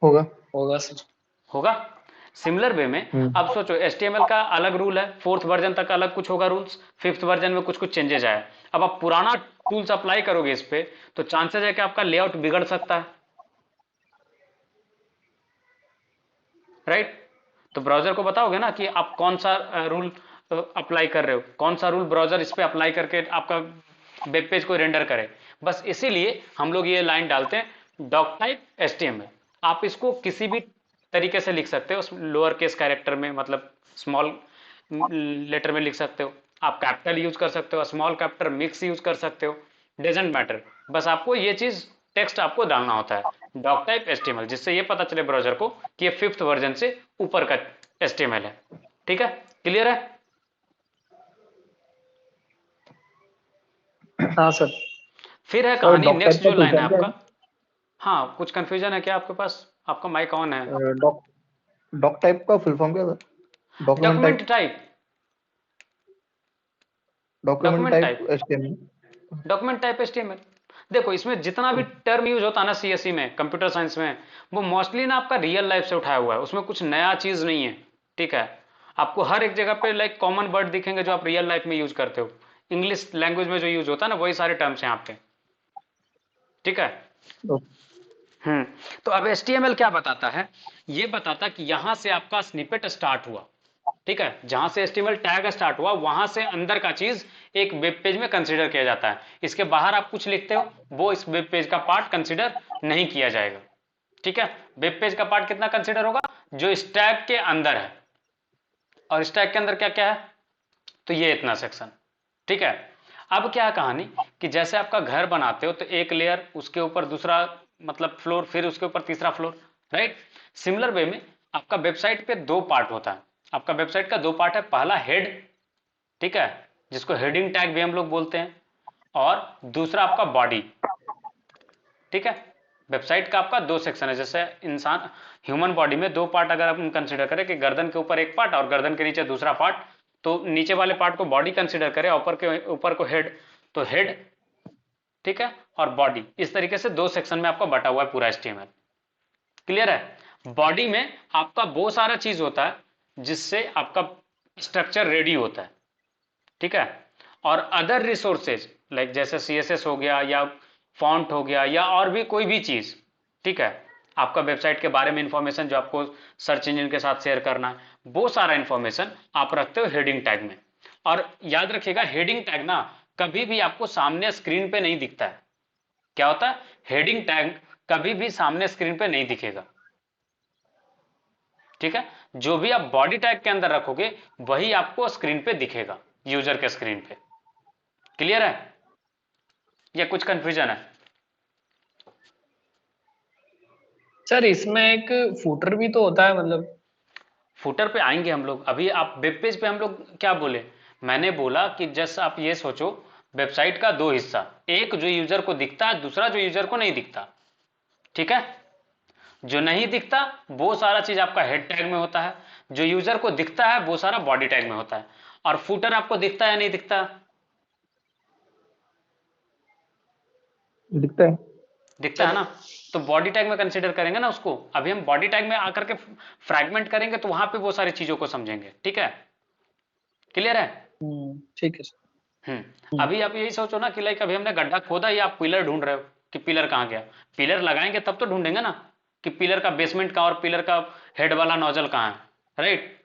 होगा होगा सर। होगा। सिमिलर वे में अब सोचो HTML का अलग रूल है, 4th वर्जन तक अलग कुछ होगा रूल्स, 5th वर्जन में कुछ कुछ चेंजेस आए। अब आप पुराना टूल्स अप्लाई करोगे इस पे तो चांसेस है कि आपका लेआउट बिगड़ सकता है, राइट? तो ब्राउजर को बताओगे ना कि आप कौन सा रूल अप्लाई कर रहे हो, कौन सा रूल ब्राउजर इस पे अप्लाई करके आपका वेब पेज को रेंडर करे। बस इसीलिए हम लोग ये लाइन डालते हैं डॉक टाइप HTML। आप इसको किसी भी तरीके से लिख सकते हो, लोअर केस कैरेक्टर में, मतलब स्मॉल लेटर में लिख सकते हो, आप कैपिटल यूज कर सकते हो, स्मॉल कैपिटल मिक्स यूज कर सकते हो, डजेंट मैटर। बस आपको ये चीज टेक्स्ट आपको डालना होता है डॉक टाइप HTML, जिससे ये पता चले ब्राउजर को कि ये 5th वर्जन से ऊपर का HTML है। ठीक है, क्लियर है? हाँ सर। फिर है तो कहानी, डॉक टाइप नेक्स्ट का जो फुल लाइन है फॉर्म क्या आपका। हाँ, कुछ कंफ्यूजन है क्या आपके पास? आपका माइक ऑन है। है? डॉक डॉक टाइप का फुल फॉर्म क्या है? Document document type. Type. Document document type type. HTML। Document type HTML। देखो इसमें जितना भी टर्म यूज होता है ना CSE में, कंप्यूटर साइंस में, वो मोस्टली ना आपका रियल लाइफ से उठाया हुआ है, उसमें कुछ नया चीज नहीं है। ठीक है, आपको हर एक जगह पे लाइक कॉमन वर्ड दिखेंगे जो आप रियल लाइफ में यूज करते हो, इंग्लिश लैंग्वेज में जो यूज होता है ना वही सारे टर्म्स हैं यहाँ पे। ठीक है। हम्म। तो अब HTML क्या बताता है? ये बताता कि यहां से आपका स्निपेट स्टार्ट हुआ, ठीक है, जहां से HTML टैग स्टार्ट हुआ वहां से अंदर का चीज एक वेब पेज में कंसीडर किया जाता है। इसके बाहर आप कुछ लिखते हो वो इस वेब पेज का पार्ट कंसीडर नहीं किया जाएगा। ठीक है, वेब पेज का पार्ट कितना कंसीडर होगा? जो इस टैग के अंदर है। और इस टैग के अंदर क्या क्या है? तो ये इतना सेक्शन। ठीक है। अब क्या है कहानी कि जैसे आपका घर बनाते हो तो एक लेयर, उसके ऊपर दूसरा मतलब फ्लोर, फिर उसके ऊपर तीसरा फ्लोर, राइट? सिमिलर वे में आपका वेबसाइट पे दो पार्ट होता है। आपका वेबसाइट का दो पार्ट है, पहला हेड, ठीक है, जिसको हेडिंग टैग भी हम लोग बोलते हैं, और दूसरा आपका बॉडी। ठीक है, वेबसाइट का आपका दो सेक्शन है, जैसे इंसान ह्यूमन बॉडी में दो पार्ट अगर हम कंसीडर करें कि गर्दन के ऊपर एक पार्ट और गर्दन के नीचे दूसरा पार्ट, तो नीचे वाले पार्ट को बॉडी कंसीडर करें, ऊपर को हेड, तो हेड, ठीक है, और बॉडी, इस तरीके से दो सेक्शन में आपका बटा हुआ है पूरा HTML। क्लियर है? बॉडी में आपका वो सारा चीज होता है जिससे आपका स्ट्रक्चर रेडी होता है, ठीक है, और अदर रिसोर्सेज लाइक जैसे CSS हो गया या फॉन्ट हो गया या और भी कोई भी चीज, ठीक है, आपका वेबसाइट के बारे में इंफॉर्मेशन जो आपको सर्च इंजन के साथ शेयर करना है, वो सारा इंफॉर्मेशन आप रखते हो हेडिंग टैग में। और याद रखिएगा हेडिंग टैग ना कभी भी आपको सामने स्क्रीन पे नहीं दिखता है। क्या होता है? हेडिंग टैग कभी भी सामने स्क्रीन पे नहीं दिखेगा। ठीक है, जो भी आप बॉडी टैग के अंदर रखोगे वही आपको स्क्रीन पे दिखेगा, यूजर के स्क्रीन पे। क्लियर है या कुछ कंफ्यूजन है? सर इसमें एक फूटर भी तो होता है मतलब। फुटर पे आएंगे हम लोग, अभी आप वेब पेज पे हम लोग क्या बोले? मैंने बोला कि जस्ट आप ये सोचो वेबसाइट का दो हिस्सा, एक जो यूजर को दिखता है, दूसरा जो यूजर को नहीं दिखता। ठीक है, जो नहीं दिखता वो सारा चीज आपका हेड टैग में होता है, जो यूजर को दिखता है वो सारा बॉडी टैग में होता है। और फुटर आपको दिखता है या नहीं दिखता? दिखता है। दिखता है चलो। ना, तो बॉडी टैग में कंसिडर करेंगे ना उसको। अभी हम बॉडी टैग में आकर के फ्रैगमेंट करेंगे तो वहां पे वो सारी चीजों को समझेंगे। ठीक है, क्लियर है? ठीक है सर। अभी आप यही सोचो ना कि लाइक अभी हमने गड्ढा खोदा या आप पिलर ढूंढ रहे हो कि पिलर कहाँ गया। पिलर लगाएंगे तब तो ढूंढेंगे ना कि पिलर का बेसमेंट कहाँ और पिलर का हेड वाला नोजल कहाँ है, राइट?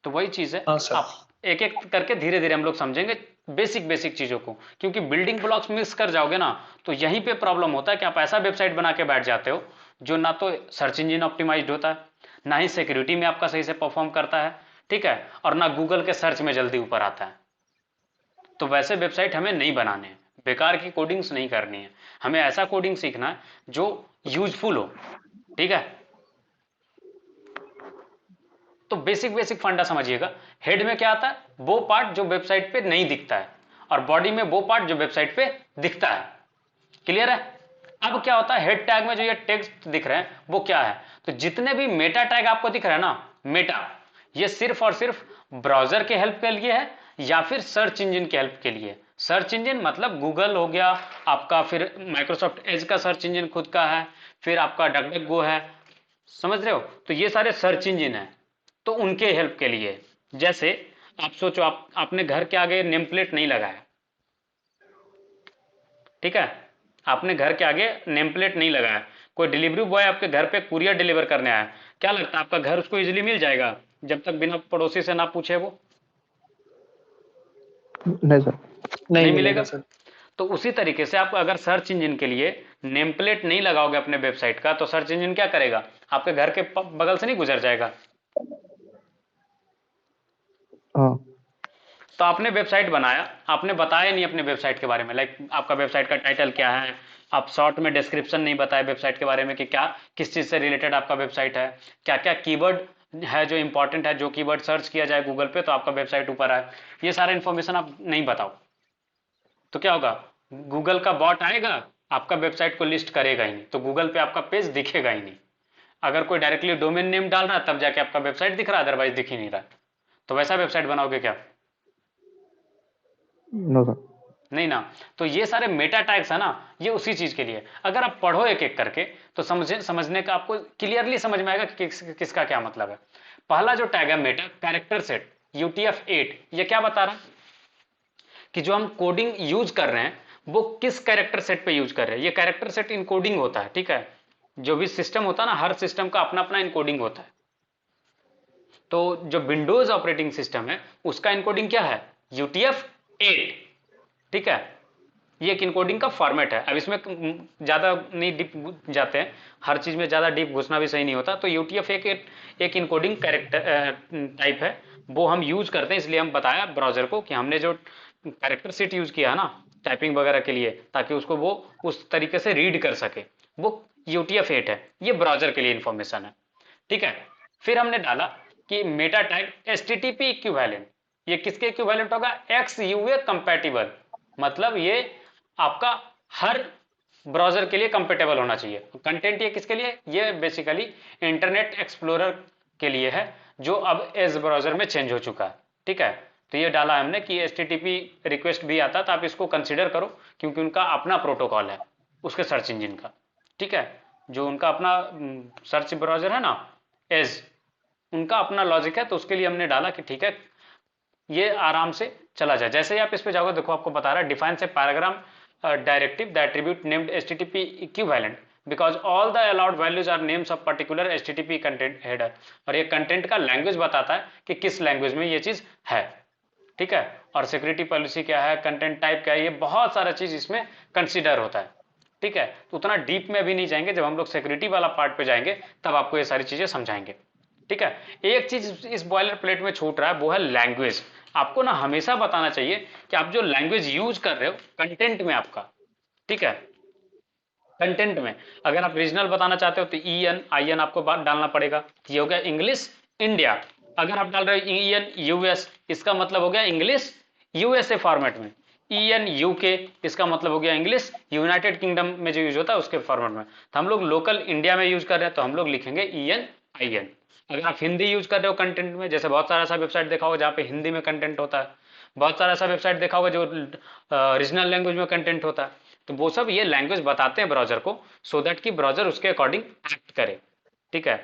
तो वही चीज है। हाँ सर। आप एक एक करके धीरे धीरे हम लोग समझेंगे बेसिक बेसिक चीजों को, क्योंकि बिल्डिंग ब्लॉक्स मिस कर जाओगे ना तो यहीं पे प्रॉब्लम होता है कि आप ऐसा वेबसाइट बना के बैठ जाते हो जो ना तो सर्च इंजन ऑप्टिमाइज्ड होता है, ना ही सिक्योरिटी में आपका सही से परफॉर्म करता है, ठीक है, और ना गूगल के सर्च में जल्दी ऊपर आता है। तो वैसे वेबसाइट हमें नहीं बनाने हैं, बेकार की कोडिंग्स नहीं करनी है, हमें ऐसा कोडिंग सीखना है जो यूजफुल हो। ठीक है, तो बेसिक बेसिक फंडा समझिएगा। हेड में क्या आता है? वो पार्ट जो वेबसाइट पे नहीं दिखता है, और बॉडी में वो पार्ट जो वेबसाइट पे दिखता है। क्लियर है? अब क्या होता है, हेड टैग में जो ये टेक्स्ट दिख रहे हैं वो क्या है? तो जितने भी मेटा टैग आपको दिख रहा है ना, मेटा, ये सिर्फ और सिर्फ ब्राउजर के हेल्प के लिए है या फिर सर्च इंजन के हेल्प के लिए। सर्च इंजन मतलब गूगल हो गया आपका, फिर माइक्रोसॉफ्ट एज का सर्च इंजन खुद का है, फिर आपका डकडकगो है, समझ रहे हो? तो ये सारे सर्च इंजन है, तो उनके हेल्प के लिए। जैसे आप सोचो, आपने घर के आगे नेम प्लेट नहीं लगाया, ठीक है, आपने घर के आगे नेम प्लेट नहीं लगाया, कोई डिलीवरी बॉय आपके घर पे कुरियर डिलीवर करने आया, क्या लगता है आपका घर उसको इजीली मिल जाएगा जब तक बिना पड़ोसी से ना पूछे वो? नहीं सर। नहीं नहीं मिलेगा मिलेगा। सर। तो उसी तरीके से आप अगर सर्च इंजन के लिए नेम प्लेट नहीं लगाओगे अपने वेबसाइट का, तो सर्च इंजन क्या करेगा? आपके घर के बगल से नहीं गुजर जाएगा। हाँ। तो आपने वेबसाइट बनाया, आपने बताया नहीं अपने वेबसाइट के बारे में, लाइक आपका वेबसाइट का टाइटल क्या है, आप शॉर्ट में डिस्क्रिप्शन नहीं बताए वेबसाइट के बारे में कि क्या किस चीज़ से रिलेटेड आपका वेबसाइट है, क्या क्या कीवर्ड है जो इंपॉर्टेंट है, जो कीवर्ड सर्च किया जाए गूगल पे तो आपका वेबसाइट ऊपर आए, ये सारा इन्फॉर्मेशन आप नहीं बताओ, तो क्या होगा? गूगल का बॉट आएगा, आपका वेबसाइट को लिस्ट करेगा ही नहीं, तो गूगल पे आपका पेज दिखेगा ही नहीं। अगर कोई डायरेक्टली डोमेन नेम डाल रहा है तब जाके आपका वेबसाइट दिख रहा है, अदरवाइज दिख ही नहीं रहा। तो वैसा वेबसाइट बनाओगे क्या? No sir. नहीं ना। तो ये सारे मेटा टैग्स है ना, ये उसी चीज के लिए। अगर आप पढ़ो एक एक करके तो समझने का आपको क्लियरली समझ में आएगा कि किसका क्या मतलब है। पहला जो टैग है मेटा, कैरेक्टर सेट, UTF-8, ये क्या बता रहा है कि जो हम कोडिंग यूज कर रहे हैं वो किस कैरेक्टर सेट पे यूज कर रहे हैं। ये कैरेक्टर सेट इनकोडिंग होता है, ठीक है, जो भी सिस्टम होता है ना, हर सिस्टम का अपना अपना इनकोडिंग होता है। तो जो विंडोज ऑपरेटिंग सिस्टम है उसका इनकोडिंग क्या है? UTF-8, ठीक है, ये एक इनकोडिंग का फॉर्मेट है। अब इसमें ज्यादा नहीं डीप जाते हैं, हर चीज में ज्यादा डीप घुसना भी सही नहीं होता। तो UTF-8 एक इनकोडिंग कैरेक्टर टाइप है, वो हम यूज करते हैं, इसलिए हम बताया ब्राउजर को कि हमने जो कैरेक्टर सेट यूज किया है ना टाइपिंग वगैरह के लिए, ताकि उसको वो उस तरीके से रीड कर सके, वो UTF-8 है। ये ब्राउजर के लिए इंफॉर्मेशन है, ठीक है। फिर हमने डाला कि मेटा टैग HTTP इक्विवेलेंट, ये किसके इक्विवेलेंट होगा? XUA कंपैटिबल, मतलब ये आपका हर ब्राउजर के लिए कंपेटेबल होना चाहिए। कंटेंट ये किसके लिए? ये बेसिकली इंटरनेट एक्सप्लोरर के लिए है, जो अब एज ब्राउजर में चेंज हो चुका है, ठीक है। तो ये डाला हमने कि HTTP रिक्वेस्ट भी आता, तो आप इसको कंसिडर करो, क्योंकि उनका अपना प्रोटोकॉल है उसके सर्च इंजन का, ठीक है, जो उनका अपना सर्च ब्राउजर है ना एज, उनका अपना लॉजिक है, तो उसके लिए हमने डाला कि ठीक है ये आराम से चला जाए। जैसे ही आप इस पे जाओगे, देखो आपको बता रहा है डिफाइन से पैराग्राम directive the attribute named HTTP equivalent because all the allowed values are names of particular HTTP content header, और ये कंटेंट का लैंग्वेज बताता है कि किस लैंग्वेज में ये चीज है, ठीक है, और सिक्योरिटी पॉलिसी क्या है, कंटेंट टाइप क्या है, ये बहुत सारा चीज इसमें कंसीडर होता है, ठीक है। तो उतना डीप में भी नहीं जाएंगे, जब हम लोग सिक्योरिटी वाला पार्ट पे जाएंगे तब आपको ये सारी चीजें समझाएंगे, ठीक है। एक चीज इस बॉयलर प्लेट में छूट रहा है, वो है लैंग्वेज। आपको ना हमेशा बताना चाहिए कि आप जो लैंग्वेज यूज कर रहे हो कंटेंट में आपका, ठीक है, कंटेंट में अगर आप रीजनल बताना चाहते हो तो EN आपको बात डालना पड़ेगा। ये हो गया इंग्लिश इंडिया। अगर आप डाल रहे हो EN US, इसका मतलब हो गया इंग्लिश USA फॉर्मेट में। EN UK, इसका मतलब हो गया इंग्लिश यूनाइटेड किंगडम में जो यूज होता है उसके फॉर्मेट में। तो हम लोग लोकल इंडिया में यूज कर रहे हैं तो हम लोग लिखेंगे EN IN। अगर आप हिंदी यूज कर रहे हो कंटेंट में, जैसे बहुत सारा ऐसा वेबसाइट देखा होगा जहाँ पे हिंदी में कंटेंट होता है, बहुत सारा ऐसा वेबसाइट देखा होगा जो रीजनल लैंग्वेज में कंटेंट होता है, तो वो सब ये लैंग्वेज बताते हैं ब्राउजर को, सो दैट कि ब्राउजर उसके अकॉर्डिंग एक्ट करे। ठीक है,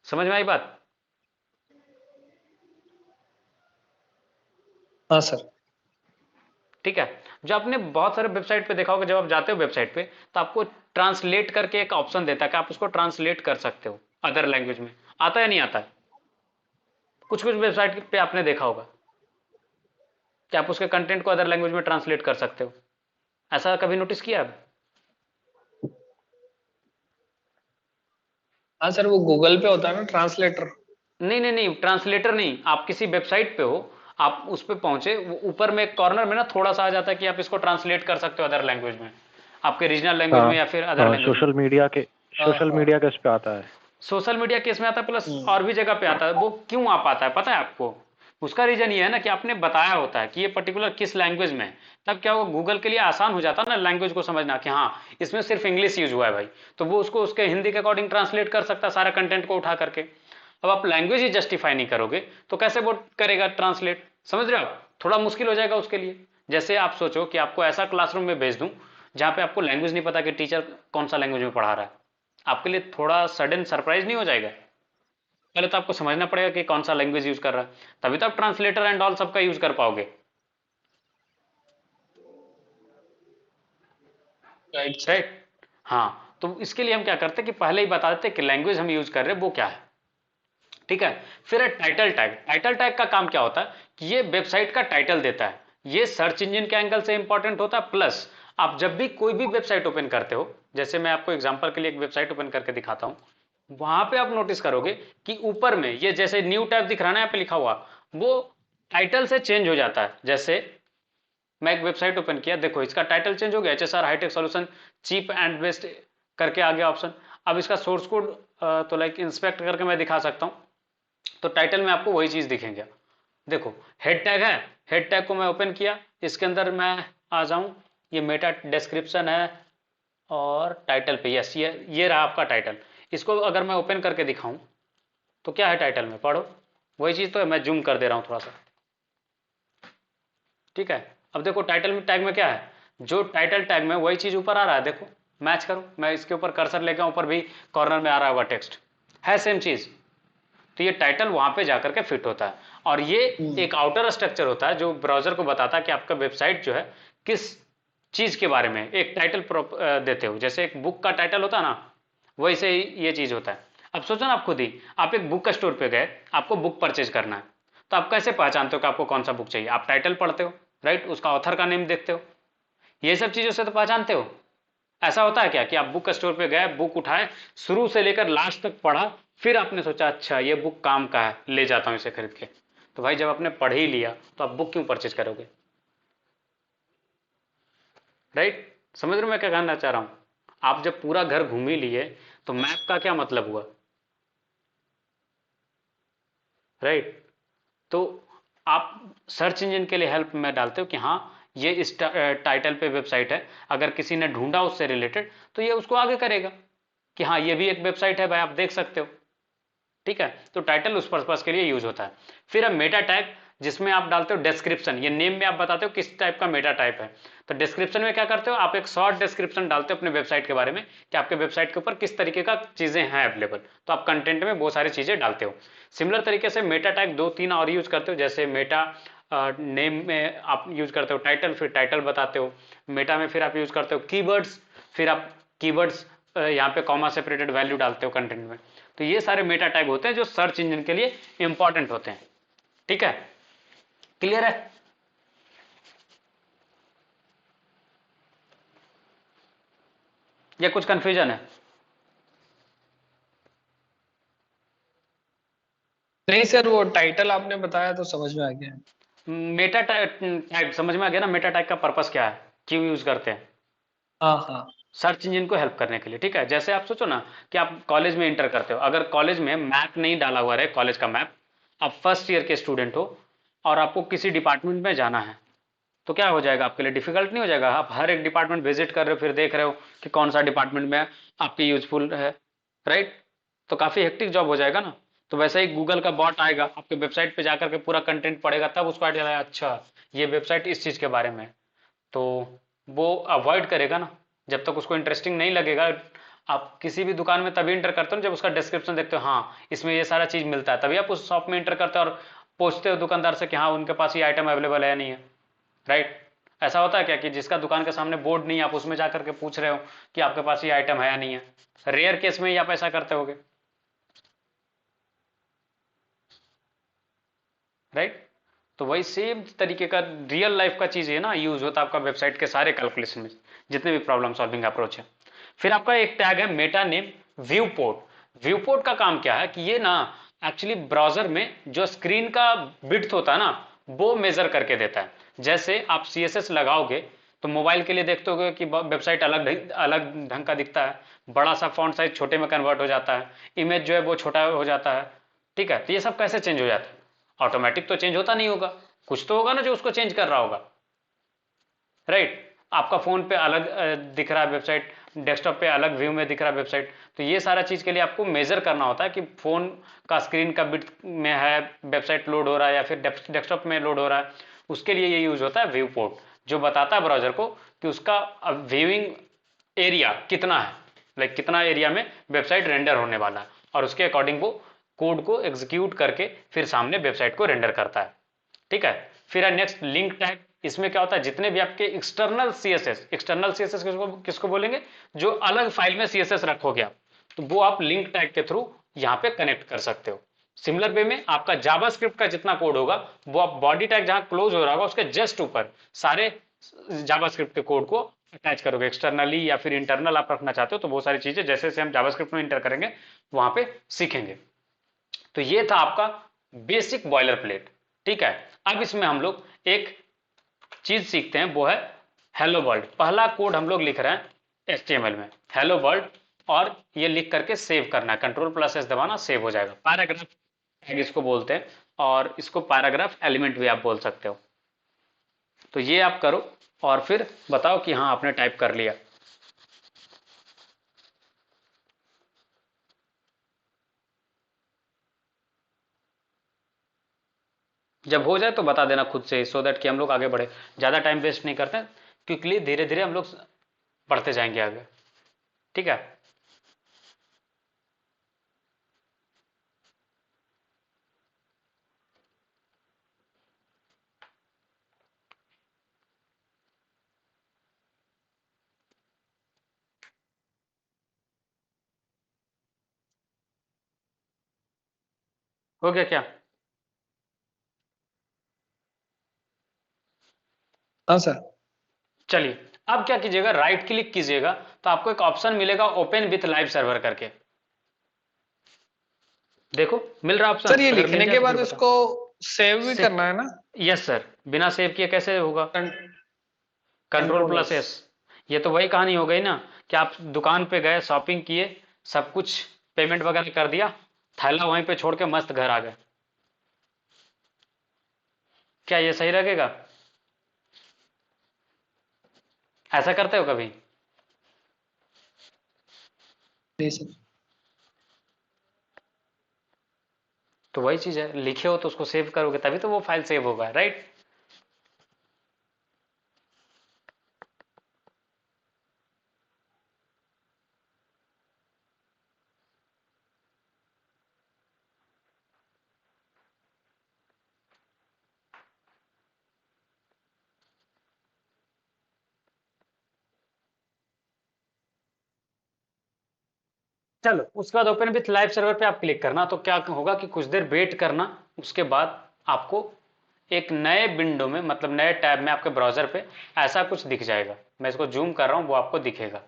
समझ में आई बात? हाँ सर। ठीक है, जो आपने बहुत सारे वेबसाइट पे देखा होगा, जब आप जाते हो वेबसाइट पे तो आपको ट्रांसलेट करके एक ऑप्शन देता है कि आप उसको ट्रांसलेट कर सकते हो अदर लैंग्वेज में। आता है नहीं आता है? कुछ कुछ वेबसाइट पे आपने देखा होगा कि आप उसके कंटेंट को अदर लैंग्वेज में ट्रांसलेट कर सकते हो। ऐसा कभी नोटिस किया आप? हाँ सर, वो गूगल पे होता है ना ट्रांसलेटर। नहीं नहीं नहीं, ट्रांसलेटर नहीं, आप किसी वेबसाइट पे हो, आप उस पे पहुंचे, वो ऊपर में एक कॉर्नर में ना थोड़ा सा आ जाता है कि आप इसको ट्रांसलेट कर सकते हो अदर लैंग्वेज में, आपके रीजनल लैंग्वेज में हाँ या फिर अदर हाँ, लैंग्वेज में। हाँ सोशल हाँ। मीडिया के उस पे आता है। सोशल मीडिया केस में आता है, प्लस हम्म। और भी जगह पे आता है। वो क्यों आ पाता है पता है आपको? उसका रीजन ये है ना कि आपने बताया होता है कि ये पर्टिकुलर किस लैंग्वेज में है। तब क्या होगा, गूगल के लिए आसान हो जाता है ना लैंग्वेज को समझना कि हाँ इसमें सिर्फ इंग्लिश यूज हुआ है भाई, तो वो उसको उसके हिंदी के अकॉर्डिंग ट्रांसलेट कर सकता है सारा कंटेंट को उठा करके। अब आप लैंग्वेज ही जस्टिफाई नहीं करोगे तो कैसे वो करेगा ट्रांसलेट? समझ रहे हो आप? थोड़ा मुश्किल हो जाएगा उसके लिए। जैसे आप सोचो कि आपको ऐसा क्लासरूम में भेज दूं जहां पे आपको लैंग्वेज नहीं पता कि टीचर कौन सा लैंग्वेज में पढ़ा रहा है, आपके लिए थोड़ा सडन सरप्राइज नहीं हो जाएगा? पहले तो आपको समझना पड़ेगा कि कौन सा लैंग्वेज यूज कर रहा है, तभी तो आप ट्रांसलेटर एंड ऑल सबका यूज कर पाओगे। Right sir. राइट। हाँ, तो इसके लिए हम क्या करते हैं कि पहले ही बता देते हैं कि लैंग्वेज हम यूज कर रहे हैं वो क्या है। ठीक है, फिर है टाइटल टैग। टाइटल टैग का काम क्या होता है कि ये वेबसाइट का टाइटल देता है। ये सर्च इंजन के एंगल से इंपॉर्टेंट होता है, प्लस आप जब भी कोई भी वेबसाइट ओपन करते हो, जैसे मैं आपको एग्जांपल के लिए एक वेबसाइट ओपन करके दिखाता हूं, वहां पे आप नोटिस करोगे कि ऊपर में ये जैसे न्यू टैब दिख रहा है ना यहाँ पे लिखा हुआ, वो टाइटल से चेंज हो जाता है। जैसे मैं एक वेबसाइट ओपन किया, देखो इसका टाइटल चेंज हो गया, HSR hitech solution cheap and best करके आ गया ऑप्शन। अब इसका सोर्स कोड तो लाइक इंस्पेक्ट करके मैं दिखा सकता हूँ, तो टाइटल में आपको वही चीज दिखेंगे। देखो हेड टैग है, हेड टैग को मैं ओपन किया, इसके अंदर मैं आ जाऊं, ये मेटा डिस्क्रिप्शन है और टाइटल पे, यस ये रहा आपका टाइटल। इसको अगर मैं ओपन करके दिखाऊं तो क्या है टाइटल में, पढ़ो, वही चीज तो है। मैं जूम कर दे रहा हूं थोड़ा सा, ठीक है। अब देखो टाइटल में टैग में क्या है, जो टाइटल टैग में वही चीज ऊपर आ रहा है, देखो मैच करो, मैं इसके ऊपर कर्सर लेके ऊपर भी कॉर्नर में आ रहा होगा टेक्स्ट, है सेम चीज। तो ये टाइटल वहां पे जाकर के फिट होता है, और ये एक आउटर स्ट्रक्चर होता है जो ब्राउजर को बताता है कि आपका वेबसाइट जो है किस चीज के बारे में। एक टाइटल देते हो, जैसे एक बुक का टाइटल होता है ना, वैसे ही ये चीज होता है। अब सोचो ना, आप खुद ही आप एक बुक का स्टोर पे गए, आपको बुक परचेज करना है, तो आप कैसे पहचानते हो कि आपको कौन सा बुक चाहिए? आप टाइटल पढ़ते हो, राइट, उसका ऑथर का नेम देखते हो, ये सब चीजों से तो पहचानते हो। ऐसा होता है क्या कि आप बुक स्टोर पे गए, बुक उठाए, शुरू से लेकर लास्ट तक पढ़ा, फिर आपने सोचा अच्छा ये बुक काम का है, ले जाता हूं इसे खरीद के? तो भाई जब आपने पढ़ ही लिया तो आप बुक क्यों परचेज करोगे? राइट, समझ रहे हो मैं क्या कहना चाह रहा हूं? आप जब पूरा घर घूम ही लिए तो मैप का क्या मतलब हुआ? राइट, तो आप सर्च इंजन के लिए हेल्प में डालते हो कि हाँ ये इस टाइटल पे वेबसाइट है, अगर किसी ने ढूंढा उससे रिलेटेड तो ये उसको आगे करेगा कि हाँ ये भी एक वेबसाइट है भाई, आप देख सकते हो। ठीक है, तो टाइटल उस पर्पस के लिए यूज होता है। फिर अब मेटा टैग, जिसमें आप डालते हो डिस्क्रिप्शन, ये नेम में आप बताते हो किस टाइप का मेटा टाइप है। तो डिस्क्रिप्शन में क्या करते हो, आप एक शॉर्ट डिस्क्रिप्शन डालते हो अपने वेबसाइट के बारे में कि आपके वेबसाइट के ऊपर किस तरीके का चीजें हैं अवेलेबल, तो आप कंटेंट में बहुत सारी चीजें डालते हो। सिमिलर तरीके से मेटा टैग दो तीन और यूज करते हो, जैसे मेटा नेम में आप यूज करते हो टाइटल, फिर टाइटल बताते हो। मेटा में फिर आप यूज करते हो कीवर्ड्स, फिर आप कीवर्ड्स यहाँ पे कॉमा सेपरेटेड वैल्यू डालते हो कंटेंट में। तो ये सारे मेटा टैग होते हैं जो सर्च इंजन के लिए इंपॉर्टेंट होते हैं। ठीक है, क्लियर है? या कुछ कंफ्यूजन है? नहीं सर, वो टाइटल आपने बताया तो समझ में आ गया। मेटा टैग समझ में आ गया ना? मेटा टैग का पर्पस क्या है, क्यों यूज करते हैं? हाँ हाँ। सर्च इंजन को हेल्प करने के लिए। ठीक है, जैसे आप सोचो ना कि आप कॉलेज में इंटर करते हो, अगर कॉलेज में मैप नहीं डाला हुआ रहे, कॉलेज का मैप, आप फर्स्ट ईयर के स्टूडेंट हो और आपको किसी डिपार्टमेंट में जाना है, तो क्या हो जाएगा आपके लिए, डिफिकल्ट नहीं हो जाएगा? आप हर एक डिपार्टमेंट विजिट कर रहे हो, फिर देख रहे हो कि कौन सा डिपार्टमेंट में आपके यूजफुल है, राइट? तो काफी हेक्टिक जॉब हो जाएगा ना। तो वैसे ही गूगल का बॉट आएगा, आपके वेबसाइट पे जाकर के पूरा कंटेंट पढ़ेगा, तब उसको आइडिया आएगा अच्छा ये वेबसाइट इस चीज़ के बारे में है, तो वो अवॉइड करेगा ना। जब तक उसको इंटरेस्टिंग नहीं लगेगा, आप किसी भी दुकान में तभी इंटर करते हो जब उसका डिस्क्रिप्शन देखते हो, हाँ इसमें ये सारा चीज़ मिलता है, तभी आप उस शॉप में इंटर करते हो और पूछते हो दुकानदार से कि हाँ उनके पास ये आइटम अवेलेबल है या नहीं है, राइट। ऐसा होता है क्या कि जिसका दुकान के सामने बोर्ड नहीं है आप उसमें जाकर के पूछ रहे हो कि आपके पास ये आइटम है या नहीं है? रेयर केस में ही आप ऐसा करते होगे, राइट। तो वही सेम तरीके का रियल लाइफ का चीज़ है ना, यूज होता है आपका वेबसाइट के सारे कैलकुलेशन में, जितने भी प्रॉब्लम सॉल्विंग अप्रोच है। फिर आपका एक टैग है Meta name view port. View port का काम क्या है कि ये ना एक्चुअली ब्राउजर में जो स्क्रीन का विड्थ होता है ना वो मेजर करके देता है। जैसे आप CSS लगाओगे तो मोबाइल के लिए देखते हो कि वेबसाइट अलग अलग ढंग का दिखता है, बड़ा सा फॉन्ट साइज छोटे में कन्वर्ट हो जाता है, इमेज जो है वो छोटा हो जाता है, ठीक है। तो ये सब कैसे चेंज हो जाता है? ऑटोमेटिक तो चेंज होता नहीं होगा, कुछ तो होगा ना जो उसको चेंज कर रहा होगा, राइट। आपका फोन पे अलग दिख रहा है वेबसाइट, डेस्कटॉप पे अलग व्यू में दिख रहा है वेबसाइट, तो ये सारा चीज के लिए आपको मेजर करना होता है कि फोन का स्क्रीन का बिट में है वेबसाइट लोड हो रहा है या फिर डेस्कटॉप में लोड हो रहा है। उसके लिए ये यूज होता है व्यू पोर्ट, जो बताता है ब्राउजर को कि उसका व्यूइंग एरिया कितना है, लाइक कितना एरिया में वेबसाइट रेंडर होने वाला है, और उसके अकॉर्डिंग वो कोड को एग्जीक्यूट करके फिर सामने वेबसाइट को रेंडर करता है, ठीक है। फिर है नेक्स्ट लिंक टैग। इसमें क्या होता है, जितने भी आपके एक्सटर्नल सीएसएस, एक्सटर्नल सीएसएस किसको बोलेंगे, जो अलग फाइल में सीएसएस रखोगे आप, तो वो आप लिंक टैग के थ्रू यहाँ पे कनेक्ट कर सकते हो। सिमिलर वे में आपका जावास्क्रिप्ट का जितना कोड होगा वो आप बॉडी टैग जहां क्लोज हो रहा होगा उसके जस्ट ऊपर सारे जावास्क्रिप्ट के कोड को अटैच करोगे। एक्सटर्नली या फिर इंटरनल आप रखना चाहते हो तो बहुत सारी चीजें जैसे जैसे हम जावास्क्रिप्ट में इंटर करेंगे वहां पे सीखेंगे। तो ये था आपका बेसिक बॉयलर प्लेट, ठीक है। अब इसमें हम लोग एक चीज सीखते हैं, वो है हेलो वर्ल्ड। पहला कोड हम लोग लिख रहे हैं HTML में हेलो वर्ल्ड, और ये लिख करके सेव करना है, Ctrl+S दबाना, सेव हो जाएगा। पैराग्राफ टैग इसको बोलते हैं, और इसको पैराग्राफ एलिमेंट भी आप बोल सकते हो। तो ये आप करो और फिर बताओ कि हाँ आपने टाइप कर लिया। जब हो जाए तो बता देना खुद से, सो दैट कि हम लोग आगे बढ़े, ज़्यादा टाइम वेस्ट नहीं करते, क्विकली धीरे धीरे हम लोग बढ़ते जाएंगे आगे, ठीक है। हो गया क्या? हाँ सर। चलिए, अब क्या कीजिएगा, राइट क्लिक कीजिएगा तो आपको एक ऑप्शन मिलेगा ओपन विथ लाइव सर्वर करके। देखो मिल रहा ऑप्शन? सर ये अगर मिल लिखने जाए के तो फिर बाद बताओ। उसको सेव भी से करना है ना? यस सर, बिना सेव किए कैसे होगा? Control control plus S. S. ये तो वही कहानी हो गई ना कि आप दुकान पे गए, शॉपिंग किए, सब कुछ पेमेंट वगैरह कर दिया, थैला वहीं पे छोड़ के मस्त घर आ गए। क्या ये सही लगेगा? ऐसा करते हो कभी? जी सर। तो वही चीज है, लिखे हो तो उसको सेव करोगे तभी तो वो फाइल सेव होगा, राइट। चलो उसके बाद ओपन विथ लाइव सर्वर पे आप क्लिक करना, तो क्या होगा कि कुछ देर वेट करना, उसके बाद आपको एक नए विंडो में, मतलब नए टैब में आपके ब्राउजर पे ऐसा कुछ दिख जाएगा। मैं इसको जूम कर रहा हूं, वो आपको दिखेगा,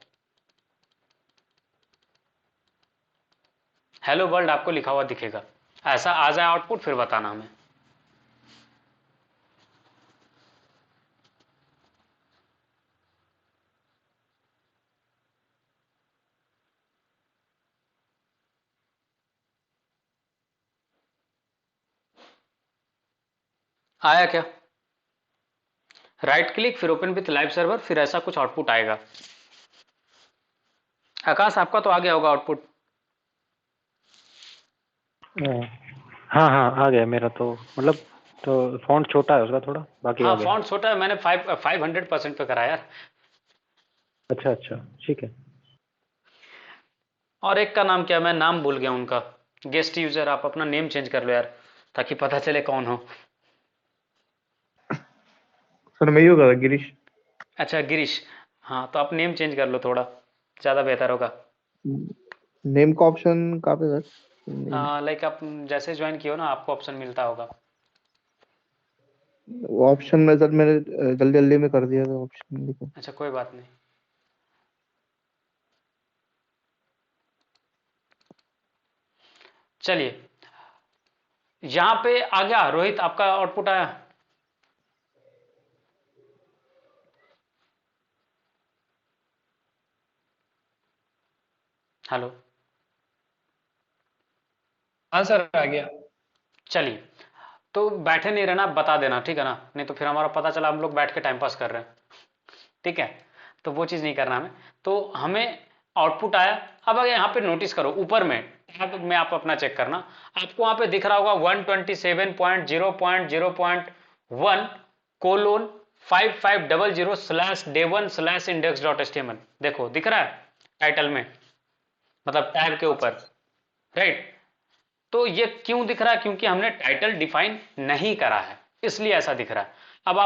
हेलो वर्ल्ड आपको लिखा हुआ दिखेगा। ऐसा आ जाए आउटपुट फिर बताना हमें। आया क्या? राइट क्लिक फिर ओपन विथ लाइव सर्वर, फिर ऐसा कुछ आउटपुट आएगा। आकाश आपका तो आ गया होगा आउटपुट। हाँ हाँ आ गया मेरा तो, मतलब तो फॉन्ट छोटा है उसका थोड़ा, बाकी हाँ आ गया। फॉन्ट छोटा है, मैंने 500% पे करा यार। अच्छा अच्छा, ठीक है। और एक का नाम क्या, मैं नाम भूल गया उनका, गेस्ट यूजर, आप अपना नेम चेंज कर लो यार, ताकि पता चले कौन हो। सर मैं ही होगा गिरीश। अच्छा गिरीश, हाँ तो आप नेम चेंज कर लो थोड़ा, ज़्यादा बेहतर होगा। नेम का ऑप्शन कहाँ पे सर? नेम लाइक आप जैसे ज्वाइन किए हो ना, आपको ऑप्शन मिलता होगा। वो ऑप्शन में सर मैंने जल्दी जल्दी में कर दिया था ऑप्शन देखो। अच्छा कोई बात नहीं। चलिए, यहाँ पे आ गया रोहित, आपका आउटपुट आया। हेलो। हाँ सर आ गया। चलिए, तो बैठे नहीं रहना, बता देना, ठीक है ना, नहीं तो फिर हमारा पता चला हम लोग बैठ के टाइम पास कर रहे हैं, ठीक है। तो वो चीज़ नहीं करना हमें। तो हमें आउटपुट आया। अब अगर यहाँ पे नोटिस करो ऊपर में टैब में, आप अपना चेक करना, आपको वहाँ पे दिख रहा होगा 127.0.0.1 कोलोन 5500/day1/index.html। देखो दिख रहा है टाइटल में, मतलब टैब के ऊपर, राइट। तो ये क्यों दिख रहा है, क्योंकि हमने टाइटल डिफाइन नहीं करा है, इसलिए ऐसा दिख रहा है। अब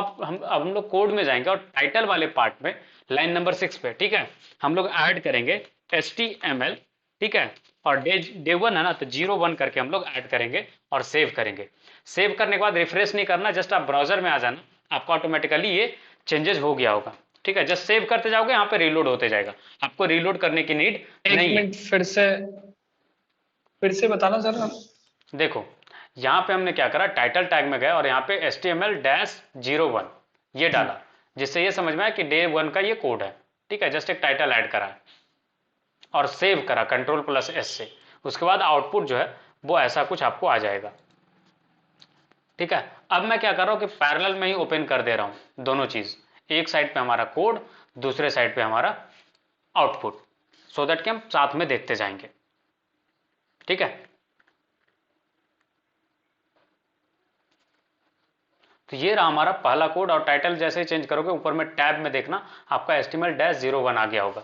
हम लोग कोड में जाएंगे और टाइटल वाले पार्ट में लाइन नंबर 6 पे, ठीक है, हम लोग ऐड करेंगे HTML, ठीक है। और डे 1 है ना, तो 01 करके हम लोग ऐड करेंगे और सेव करेंगे। सेव करने के बाद रिफ्रेश नहीं करना, जस्ट आप ब्राउजर में आ जाना, आपको ऑटोमेटिकली ये चेंजेस हो गया होगा, ठीक है। जस्ट सेव करते जाओगे, यहाँ पे रीलोड होते जाएगा, आपको रीलोड करने की नीड एक नहीं है। मिनट फिर से बताना सर आप। देखो यहाँ पे हमने क्या करा, टाइटल टैग में गए और यहाँ पे HTML-01 ये डाला, जिससे ये समझ में आया कि डे 1 का ये कोड है, ठीक है। जस्ट एक टाइटल ऐड करा और सेव करा Ctrl+S से। उसके बाद आउटपुट जो है वो ऐसा कुछ आपको आ जाएगा, ठीक है। अब मैं क्या कर रहा हूँ कि पैरेलल में ही ओपन कर दे रहा हूँ दोनों चीज, एक साइड पे हमारा कोड, दूसरे साइड पे हमारा आउटपुट, सो दैट कि हम साथ में देखते जाएंगे, ठीक है। तो ये रहा हमारा पहला कोड, और टाइटल जैसे ही चेंज करोगे ऊपर में टैब में देखना आपका HTML-01 आ गया होगा।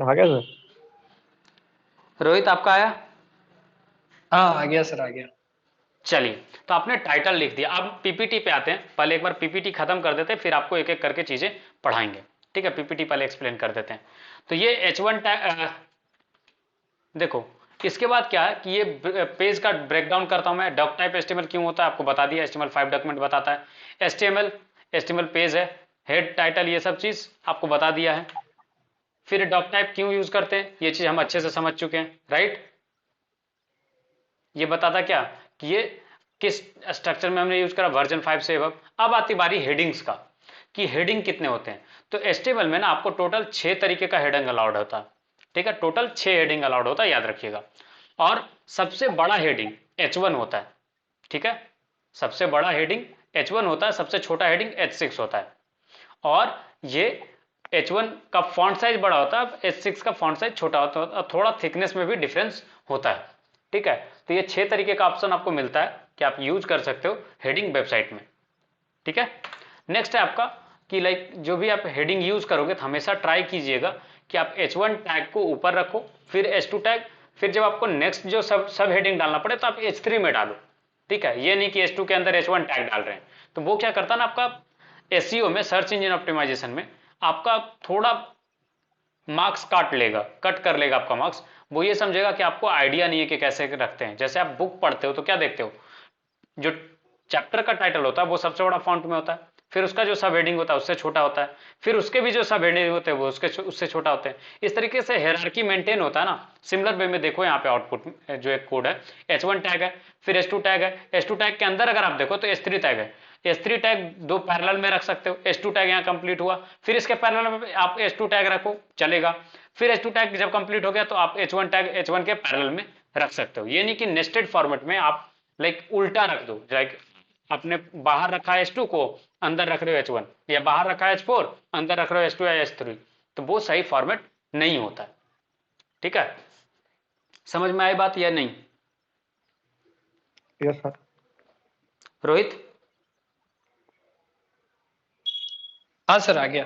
आ गया सर। रोहित आपका आया। हाँ आ गया सर आ गया। चलिए, तो आपने टाइटल लिख दिया। अब पीपीटी पे आते हैं, पहले एक बार पीपीटी खत्म कर देते हैं, फिर आपको एक एक करके चीजें पढ़ाएंगे, ठीक है। पीपीटी पहले एक्सप्लेन कर देते हैं। तो ये H1 टैग, देखो इसके बाद क्या है कि ये पेज का ब्रेकडाउन करता हूं मैं। डॉक टाइप HTML क्यों होता है आपको बता दिया, HTML5 डॉक्यूमेंट बताता है। HTML पेज है, हेड टाइटल ये सब चीज आपको बता दिया है। फिर डॉक टाइप क्यों यूज करते हैं, ये चीज हम अच्छे से समझ चुके हैं, राइट। ये बताता क्या कि ये किस स्ट्रक्चर में हमने यूज करा, वर्जन 5 से अब आती बारी हेडिंग्स का, कि हेडिंग कितने होते हैं। तो HTML में ना आपको टोटल 6 तरीके का हेडिंग अलाउड होता है, ठीक है। टोटल 6 हेडिंग अलाउड होता है, याद रखिएगा। और सबसे बड़ा हेडिंग H1 होता है, ठीक है। सबसे बड़ा हेडिंग H1 होता है, सबसे छोटा हेडिंग H6 होता है। और ये H1 का फॉन्ट साइज बड़ा होता है, H6 का फॉन्ट साइज छोटा होता है, और थोड़ा थिकनेस में भी डिफरेंस होता है, ठीक है। तो ये 6 तरीके का ऑप्शन आपको मिलता है कि आप यूज कर सकते हो हेडिंग वेबसाइट में, ठीक है। नेक्स्ट है आपका कि लाइक जो भी आप हेडिंग यूज करोगे तो हमेशा ट्राई कीजिएगा कि आप H1 टैग को ऊपर रखो, फिर H2 टैग, फिर जब आपको नेक्स्ट जो सब हेडिंग डालना पड़े तो आप H3 में डालो, ठीक है। ये नहीं कि H2 के अंदर H1 टैग डाल रहे हैं, तो वो क्या करता है ना, आपका SEO में, सर्च इंजन ऑप्टिमाइजेशन में, आपका थोड़ा मार्क्स कट कर लेगा आपका मार्क्स। वो ये समझेगा कि आपको आइडिया नहीं है कि कैसे रखते हैं। जैसे आप बुक पढ़ते हो तो क्या देखते हो, जो चैप्टर का टाइटल होता है वो सबसे बड़ा फॉन्ट में होता है, फिर उसका जो सब हेडिंग होता है उससे छोटा होता है, फिर उसके भी जो सब हेडिंग होते हैं वो उससे छोटा होते हैं। इस तरीके से हायरार्की मेंटेन होता है ना। सिमिलर वे में देखो यहाँ पे आउटपुट जो एक कोड है, H1 टैग है, फिर H2 टैग है, H2 टैग के अंदर अगर आप देखो तो H3 टैग है। H3 टैग दो पैरेलल में रख सकते हो, H2 टैग यहाँ कंप्लीट हुआ, फिर इसके पैरेलल में आप H2 टैग रखो, चलेगा। फिर H2 टैग जब कंप्लीट हो गया तो आप H1 टैग H1 के पैरेलल में रख सकते हो। ये नहीं कि नेस्टेड फॉर्मेट में आप लाइक उल्टा रख दो, लाइक आपने बाहर रखा है H2 को, अंदर रख रहे हो H1, या बाहर रखा है H4, अंदर रख रहे हो H2 या H3, तो वो सही फॉर्मेट नहीं होता है, ठीक है, समझ में आई बात या नहीं? Yes sir. रोहित? हाँ सर, आ गया।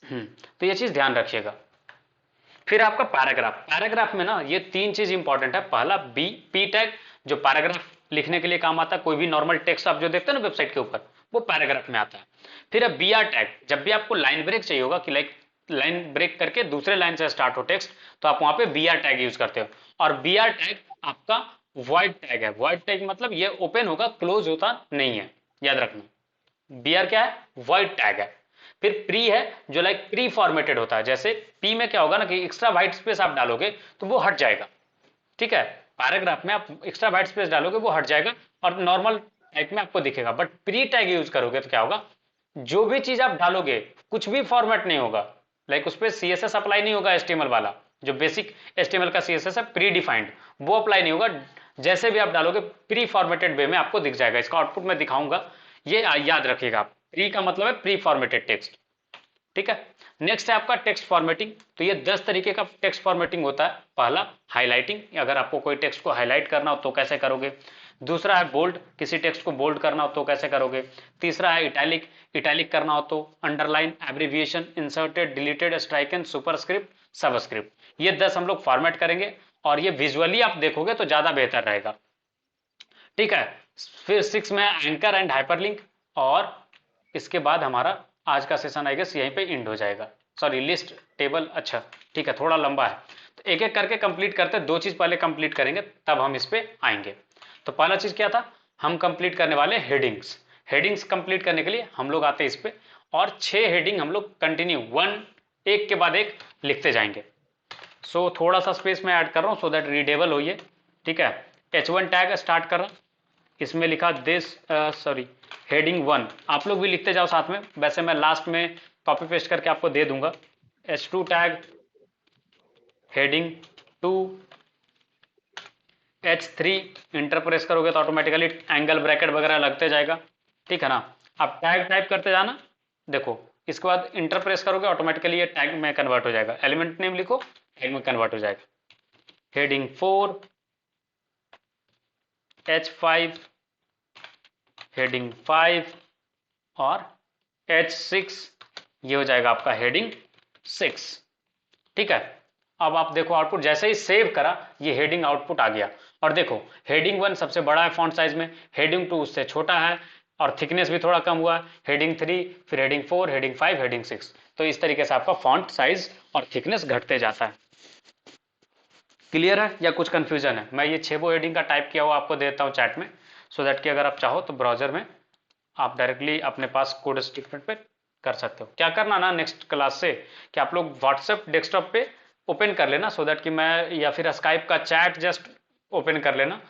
तो ये चीज ध्यान रखिएगा। फिर आपका पैराग्राफ, पैराग्राफ में ना ये तीन चीज इंपॉर्टेंट है। पहला पी टैग, जो पैराग्राफ लिखने के लिए काम आता है। कोई भी नॉर्मल टेक्स्ट आप जो देखते हैं ना वेबसाइट के ऊपर, वो पैराग्राफ में आता है। फिर है बी आर टैग, जब भी आपको लाइन ब्रेक चाहिए होगा कि लाइक लाइन ब्रेक करके दूसरे लाइन से स्टार्ट हो टेक्स्ट, तो आप वहां पे बी आर टैग यूज करते हो। और बी आर टैग आपका वॉइड टैग है। वॉइड टैग मतलब ये ओपन होगा, क्लोज होता नहीं है, याद रखना। बी आर क्या है? वॉइड टैग है। फिर प्री है, जो लाइक प्री फॉर्मेटेड होता है। जैसे पी में क्या होगा ना कि एक्स्ट्रा व्हाइट स्पेस आप डालोगे तो वो हट जाएगा, ठीक है। पैराग्राफ में आप एक्स्ट्रा व्हाइट स्पेस डालोगे वो हट जाएगा और नॉर्मल टाइप में आपको दिखेगा। बट प्री टैग यूज करोगे तो क्या होगा, जो भी चीज आप डालोगे कुछ भी फॉर्मेट नहीं होगा, लाइक उस पर सीएसएस अप्लाई नहीं होगा। एचटीएमएल वाला जो बेसिक एचटीएमएल का सीएसएस है प्री डिफाइंड, वो अप्लाई नहीं होगा। जैसे भी आप डालोगे प्री फॉर्मेटेड वे में आपको दिख जाएगा। इसका आउटपुट मैं दिखाऊंगा, ये याद रखिएगा आप। प्री का मतलब है प्री फॉर्मेटेड टेक्स्ट, ठीक है। नेक्स्ट है आपका टेक्स्ट फॉर्मेटिंग। तो ये 10 तरीके का टेक्स्ट फॉर्मेटिंग होता है। पहला हाईलाइटिंग, अगर आपको कोई टेक्स्ट को हाईलाइट करना हो तो कैसे करोगे। दूसरा है बोल्ड, किसी टेक्स्ट को बोल्ड करना हो तो कैसे करोगे। तीसरा है इटैलिक, इटैलिक करना हो तो underline, abbreviation, inserted, deleted, stricken, superscript, subscript. ये 10 हम लोग फॉर्मेट करेंगे और ये विजुअली आप देखोगे तो ज्यादा बेहतर रहेगा, ठीक है। फिर 6 में एंकर एंड हाइपरलिंक, और इसके बाद हमारा आज का सेशन आई गेस यहीं पे एंड हो जाएगा। सॉरी, लिस्ट टेबल, अच्छा ठीक है, थोड़ा लंबा है तो एक एक करके कंप्लीट करते हैं। 2 चीज पहले कंप्लीट करेंगे तब हम इस पे आएंगे। तो पहला चीज क्या था, हम कंप्लीट करने वाले हेडिंग्स। हेडिंग्स कंप्लीट करने के लिए हम लोग आते हैं इस पे, और 6 हेडिंग हम लोग कंटिन्यू एक के बाद एक लिखते जाएंगे। सो थोड़ा सा स्पेस में ऐड कर रहा हूँ सो दैट रीडेबल हो ये, ठीक है। H1 टैग स्टार्ट कर रहा हूं, इसमें लिखा दिस, सॉरी हेडिंग 1, आप लोग भी लिखते जाओ साथ में। वैसे मैं लास्ट में कॉपी पेस्ट करके आपको दे दूंगा। H2 tag, heading 2, H3 enter press करोगे तो ऑटोमेटिकली एंगल ब्रैकेट वगैरह लगते जाएगा, ठीक है ना। आप टैग टाइप करते जाना, देखो इसके बाद इंटर प्रेस करोगे ऑटोमेटिकली ये टैग में कन्वर्ट हो जाएगा। एलिमेंट नेम लिखो, टैग में कन्वर्ट हो जाएगा। हेडिंग 4, H5, हेडिंग 5 और H6, ये हो जाएगा आपका हेडिंग 6, ठीक है। अब आप देखो आउटपुट, जैसे ही सेव करा ये हेडिंग आउटपुट आ गया। और देखो हेडिंग 1 सबसे बड़ा है फॉन्ट साइज में, हेडिंग 2 उससे छोटा है और थिकनेस भी थोड़ा कम हुआ है, हेडिंग 3, फिर हेडिंग 4, हेडिंग 5, हेडिंग 6। तो इस तरीके से आपका फॉन्ट साइज और थिकनेस घटते जाता है। क्लियर है या कुछ कंफ्यूजन है? मैं ये 6 हेडिंग का टाइप किया हुआ आपको देता हूँ चैट में, सो दैट कि अगर आप चाहो तो ब्राउजर में आप डायरेक्टली अपने पास कोड स्टेटमेंट पे कर सकते हो। क्या करना ना नेक्स्ट क्लास से कि आप लोग व्हाट्सएप डेस्कटॉप पे ओपन कर लेना, सो दैट कि मैं, या फिर स्काइप का चैट जस्ट ओपन कर लेना।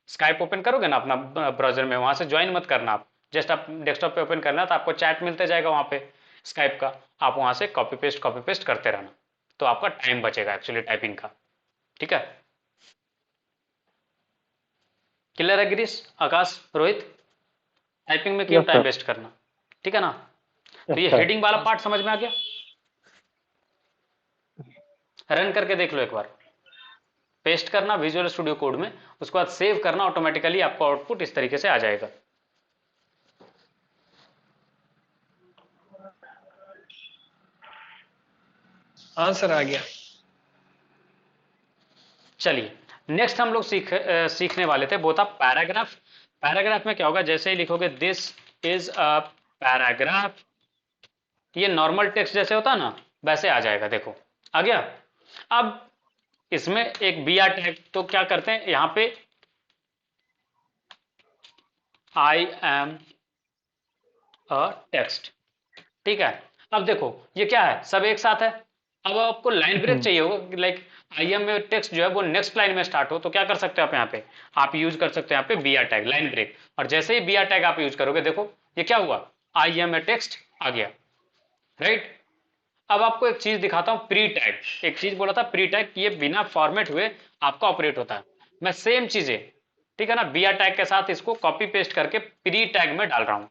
स्काइप ओपन करोगे ना अपना ब्राउजर में, वहां से ज्वाइन मत करना आप, जस्ट आप डेस्कटॉप पे ओपन करना, तो आपको चैट मिलते जाएगा वहां पे स्काइप का। आप वहां से कॉपी पेस्ट करते रहना, तो आपका टाइम बचेगा एक्चुअली टाइपिंग का, ठीक है। क्लियर है गिरीश, आकाश, रोहित? टाइपिंग में क्यों Yes, टाइम sir. वेस्ट करना, ठीक है ना। तो ये अच्छा। हेडिंग वाला पार्ट समझ में आ गया? रन करके देख लो एक बार, पेस्ट करना विजुअल स्टूडियो कोड में, उसके बाद सेव करना, ऑटोमेटिकली आपका आउटपुट इस तरीके से आ जाएगा। हाँ सर, आ गया। चलिए नेक्स्ट हम लोग सीखने वाले थे, वो था पैराग्राफ। पैराग्राफ में क्या होगा, जैसे ही लिखोगे दिस इज अ पैराग्राफ, ये नॉर्मल टेक्स्ट जैसे होता है ना वैसे आ जाएगा। देखो आ गया। अब इसमें एक बी आर टैग, तो क्या करते हैं यहां पे आई एम अ टेक्स्ट, ठीक है। अब देखो ये क्या है, सब एक साथ है। अब आपको लाइन ब्रेक चाहिए होगा, like I am a text जो है वो नेक्स्ट लाइन में स्टार्ट हो, तो क्या कर सकते हो आप यहाँ पे, आप यूज कर सकते हो यहाँ पे B R tag, line break. और जैसे ही बी आर टैग आप यूज करोगे, देखो ये क्या हुआ, आई एम ए टेक्स्ट आ गया, राइट। अब आपको एक चीज दिखाता हूं, प्री टैग। एक चीज बोला था प्री टैग, ये बिना फॉर्मेट हुए आपका ऑपरेट होता है। मैं सेम चीजें, ठीक है ना, बी आर टैग के साथ इसको कॉपी पेस्ट करके प्री टैग में डाल रहा हूं,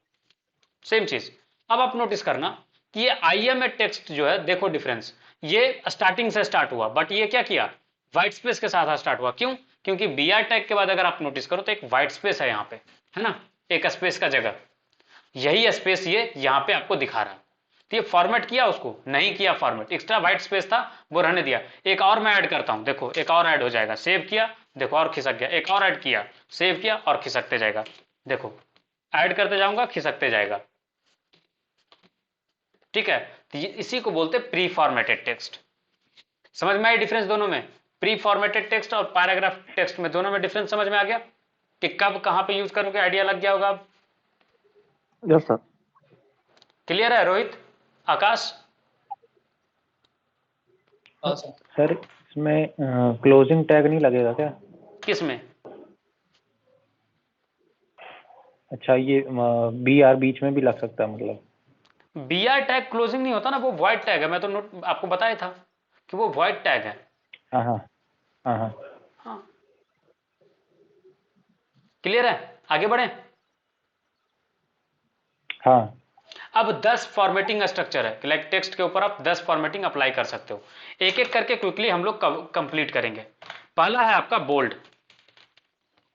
सेम चीज। अब आप नोटिस करना कि ये आई एम ए टेक्स्ट जो है, देखो डिफरेंस, ये स्टार्टिंग से स्टार्ट हुआ, बट ये क्या किया, व्हाइट स्पेस के साथ स्टार्ट हुआ। क्यों? क्योंकि बी आर टैग के बाद अगर आप नोटिस करो तो एक व्हाइट स्पेस है यहाँ पे, है ना, एक स्पेस का जगह, यही स्पेस ये यहाँ पे आपको दिखा रहा है। तो ये फॉर्मेट किया उसको? नहीं किया फॉर्मेट, एक्स्ट्रा व्हाइट स्पेस था वो रहने दिया। एक और मैं ऐड करता हूं, देखो एक और ऐड हो जाएगा, सेव किया, देखो और खिसक गया, एक और ऐड किया, सेव किया और खिसकते जाएगा, देखो ऐड करते जाऊंगा खिसकते जाएगा। ठीक है, तो इसी को बोलते प्री फॉर्मेटेड टेक्स्ट। समझ में आई डिफरेंस दोनों में? प्री फॉर्मेटेड टेक्स्ट और पैराग्राफ टेक्स्ट में दोनों में डिफरेंस समझ में आ गया कि कब कहां पे यूज करोगे? आइडिया लग गया होगा अब? Yes sir. क्लियर है रोहित, आकाश? हाँ सर। सर इसमें क्लोजिंग टैग नहीं लगेगा क्या? किस में? अच्छा, ये बी आर बीच में भी लग सकता है मतलब? बी आर टैग क्लोजिंग नहीं होता ना, वो वॉइड टैग है, मैं तो नोट आपको बताया था कि वो वॉइड टैग है। हाँ हाँ हाँ हाँ। हाँ, क्लियर है, आगे बढ़े। हाँ अब 10 फॉर्मेटिंग स्ट्रक्चर है, लाइक टेक्स्ट के ऊपर आप 10 फॉर्मेटिंग अप्लाई कर सकते हो। एक एक करके क्विकली हम लोग कंप्लीट करेंगे। पहला है आपका बोल्ड।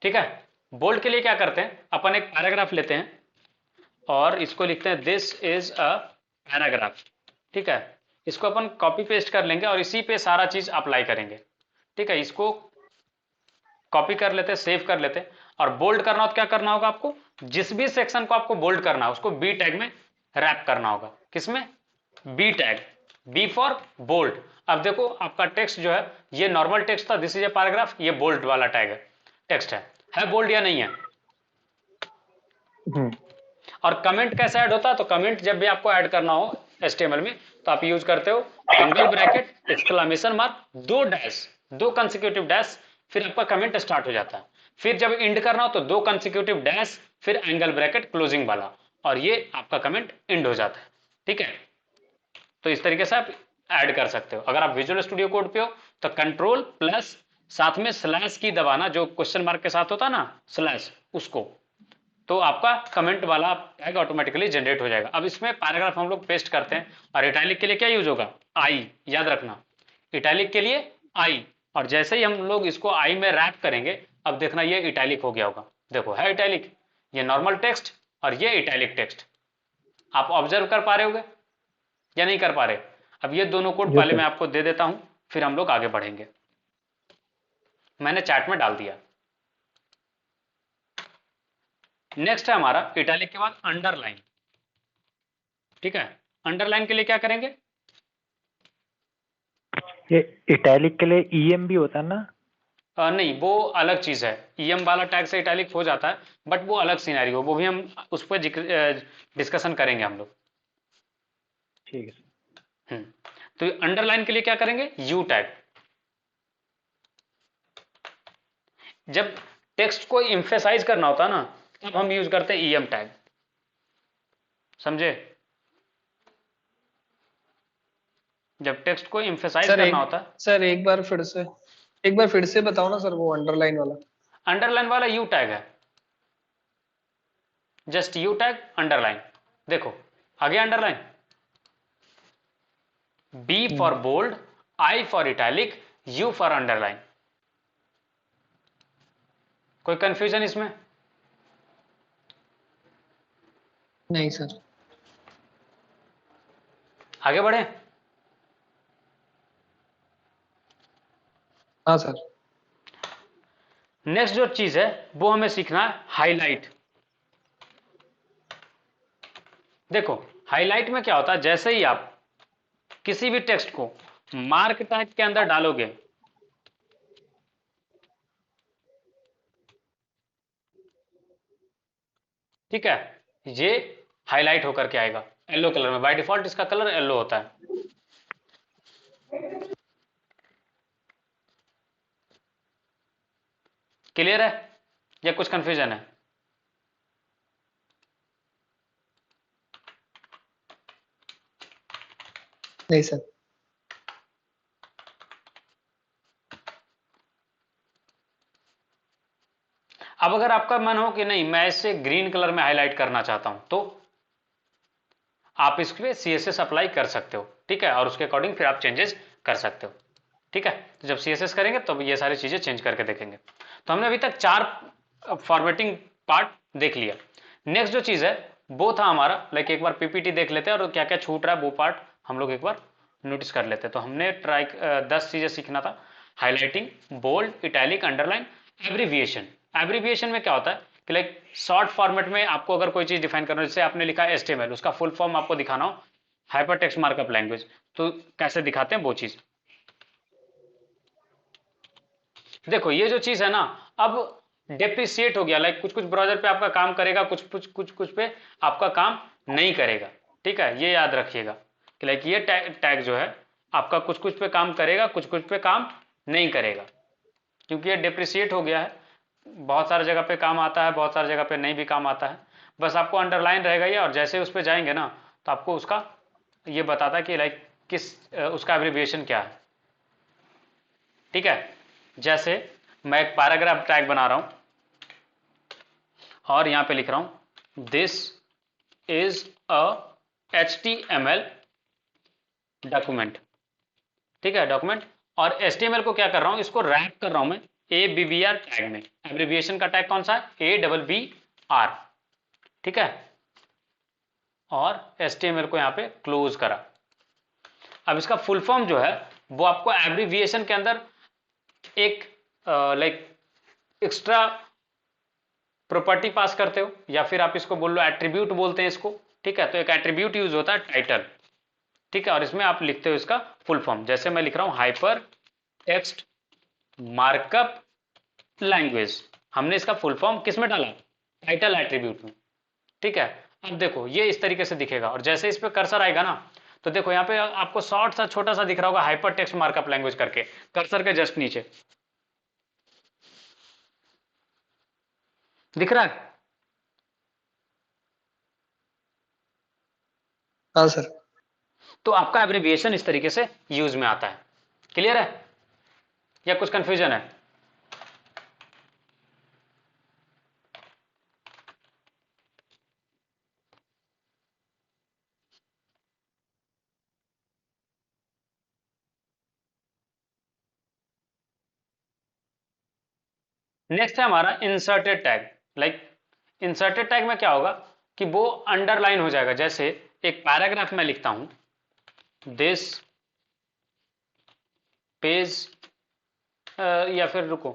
ठीक है, बोल्ड के लिए क्या करते हैं, अपन एक पैराग्राफ लेते हैं और इसको लिखते हैं दिस इज अ पैराग्राफ। ठीक है, इसको अपन कॉपी पेस्ट कर लेंगे और इसी पे सारा चीज अप्लाई करेंगे। ठीक है, इसको कॉपी कर लेते हैं, सेव कर लेते हैं। और बोल्ड करना हो तो क्या करना होगा आपको, जिस भी सेक्शन को आपको बोल्ड करना है उसको बी टैग में रैप करना होगा। किसमें? B tag, B for bold. अब देखो आपका टेक्स्ट जो है ये नॉर्मल टेक्स्ट था, दिस इज ए पैराग्राफ, ये बोल्ड वाला टैग है, टेक्स्ट है बोल्ड या नहीं है? और कमेंट कैसे ऐड होता है, तो कमेंट जब भी आपको ऐड करना हो HTML में तो आप यूज करते हो एंगल ब्रैकेट एक्सक्लेमेशन मार्क, दो डैश, दो कंसेक्यूटिव डैश, फिर आपका कमेंट स्टार्ट हो जाता है। फिर जब एंड करना हो तो दो कंसेक्यूटिव डैश, फिर एंगल ब्रैकेट क्लोजिंग वाला, और ये आपका कमेंट एंड हो जाता है। ठीक है, तो इस तरीके से आप ऐड कर सकते हो। अगर आप विजुअल स्टूडियो कोड पे हो तो कंट्रोल प्लस साथ में स्लैश की दबाना, जो क्वेश्चन मार्क के साथ होता ना स्लैश, उसको, तो आपका कमेंट वाला टैग ऑटोमेटिकली जनरेट हो जाएगा। अब इसमें पैराग्राफ हम लोग पेस्ट करते हैं और इटैलिक के लिए क्या यूज होगा, आई, याद रखना, इटैलिक के लिए आई। और जैसे ही हम लोग इसको आई में रैप करेंगे, अब देखना ये इटैलिक हो गया होगा, देखो है इटैलिक, ये नॉर्मल टेक्स्ट और ये इटैलिक टेक्स्ट। आप ऑब्जर्व कर पा रहे होगे या नहीं कर पा रहे? अब ये दोनों कोड पहले मैं आपको दे देता हूं, फिर हम लोग आगे बढ़ेंगे। मैंने चैट में डाल दिया। नेक्स्ट है हमारा इटैलिक के बाद अंडरलाइन। ठीक है, अंडरलाइन के लिए क्या करेंगे? ये इटैलिक के लिए ईएम भी होता है ना? नहीं, वो अलग चीज है। ईएम वाला टैग से इटैलिक हो जाता है, बट वो अलग सिनेरियो, वो भी हम उस पर डिस्कशन करेंगे हम लोग। ठीक है। तो अंडरलाइन के लिए क्या करेंगे, यू टैग। जब टेक्स्ट को एम्फेसाइज करना होता है ना, तब हम यूज करते हैं ईएम टैग, समझे? जब टेक्स्ट को एम्फेसाइज करना होता है। सर एक बार फिर से बताओ ना सर, वो अंडरलाइन वाला। अंडरलाइन वाला यू टैग है, जस्ट यू टैग अंडरलाइन। देखो आ गया underline, B for bold, I for italic, U for underline. कोई कंफ्यूजन इसमें? नहीं सर। आगे बढ़े। हाँ सर। नेक्स्ट जो चीज है वो हमें सीखना है हाईलाइट। देखो हाईलाइट में क्या होता है, जैसे ही आप किसी भी टेक्स्ट को मार्क टैग के अंदर डालोगे, ठीक है, ये हाईलाइट होकर के आएगा येलो कलर में। बाय डिफॉल्ट इसका कलर येलो होता है। क्लियर है या कुछ कंफ्यूजन है? नहीं सर। अब अगर आपका मन हो कि नहीं मैं इसे ग्रीन कलर में हाईलाइट करना चाहता हूं, तो आप इसके लिए CSS अप्लाई कर सकते हो। ठीक है, और उसके अकॉर्डिंग फिर आप चेंजेस कर सकते हो। ठीक है, तो जब CSS करेंगे तो ये सारी चीज़ें चेंज करके देखेंगे। तो हमने अभी तक 4 फॉर्मेटिंग पार्ट देख लिया। नेक्स्ट जो चीज़ है वो था हमारा, लाइक एक बार PPT देख लेते हैं और क्या क्या छूट रहा है वो पार्ट हम लोग एक बार नोटिस कर लेते हैं। तो हमने 10 चीज़ें सीखना था, highlighting, bold, italic, underline, abbreviation. Abbreviation में क्या होता है कि लाइक शॉर्ट फॉर्मेट में आपको अगर कोई चीज़ डिफाइन करना हो, जैसे आपने लिखा है HTML, उसका फुल फॉर्म आपको दिखाना हो हाइपर टेक्स्ट मार्कअप लैंग्वेज, तो कैसे दिखाते हैं वो चीज़। देखो ये जो चीज़ है ना, अब डेप्रिसिएट हो गया, लाइक कुछ कुछ ब्राउजर पे आपका काम करेगा, कुछ पे आपका काम नहीं करेगा। ठीक है, ये याद रखिएगा कि लाइक ये टैग जो है आपका कुछ कुछ पे काम करेगा, कुछ कुछ पे काम नहीं करेगा, क्योंकि ये डेप्रिसिएट हो गया है। बहुत सारी जगह पे काम आता है, बहुत सारी जगह पे नहीं भी काम आता है। बस आपको अंडरलाइन रहेगा ये, और जैसे उस पर जाएंगे ना तो आपको उसका ये बताता है कि लाइक उसका एब्रिविएशन क्या है। ठीक है, जैसे मैं एक पैराग्राफ टैग बना रहा हूं और यहां पे लिख रहा हूं this is a HTML document. ठीक है, डॉक्यूमेंट, और HTML को क्या कर रहा हूं, इसको रैप कर रहा हूं मैं ABBR टैग में। एब्रिविएशन का टैग कौन सा है, ABBR। ठीक है, और HTML को यहां पे क्लोज करा। अब इसका फुल फॉर्म जो है वो आपको एब्रिविएशन के अंदर एक लाइक एक्स्ट्रा प्रॉपर्टी पास करते हो, या फिर आप इसको बोल लो एट्रीब्यूट बोलते हैं इसको। ठीक है, तो एक एट्रीब्यूट यूज होता है टाइटल। ठीक है, और इसमें आप लिखते हो इसका फुल फॉर्म, जैसे मैं लिख रहा हूं हाइपर टेक्स्ट मार्कअप लैंग्वेज। हमने इसका फुल फॉर्म किस में डाला, टाइटल एट्रीब्यूट में। ठीक है, अब देखो ये इस तरीके से दिखेगा, और जैसे इस पे कर्सर आएगा ना तो देखो यहाँ पे आपको शॉर्ट सा छोटा सा दिख रहा होगा हाइपर टेक्स्ट मार्कअप लैंग्वेज करके, कर्सर के जस्ट नीचे दिख रहा है। हाँ सर। तो आपका एब्रिविएशन इस तरीके से यूज में आता है। क्लियर है या कुछ कंफ्यूजन है? नेक्स्ट है हमारा inserted tag. Like inserted tag में क्या होगा कि वो अंडरलाइन हो जाएगा। जैसे एक पैराग्राफ में लिखता हूं दिस पेज, या फिर रुको,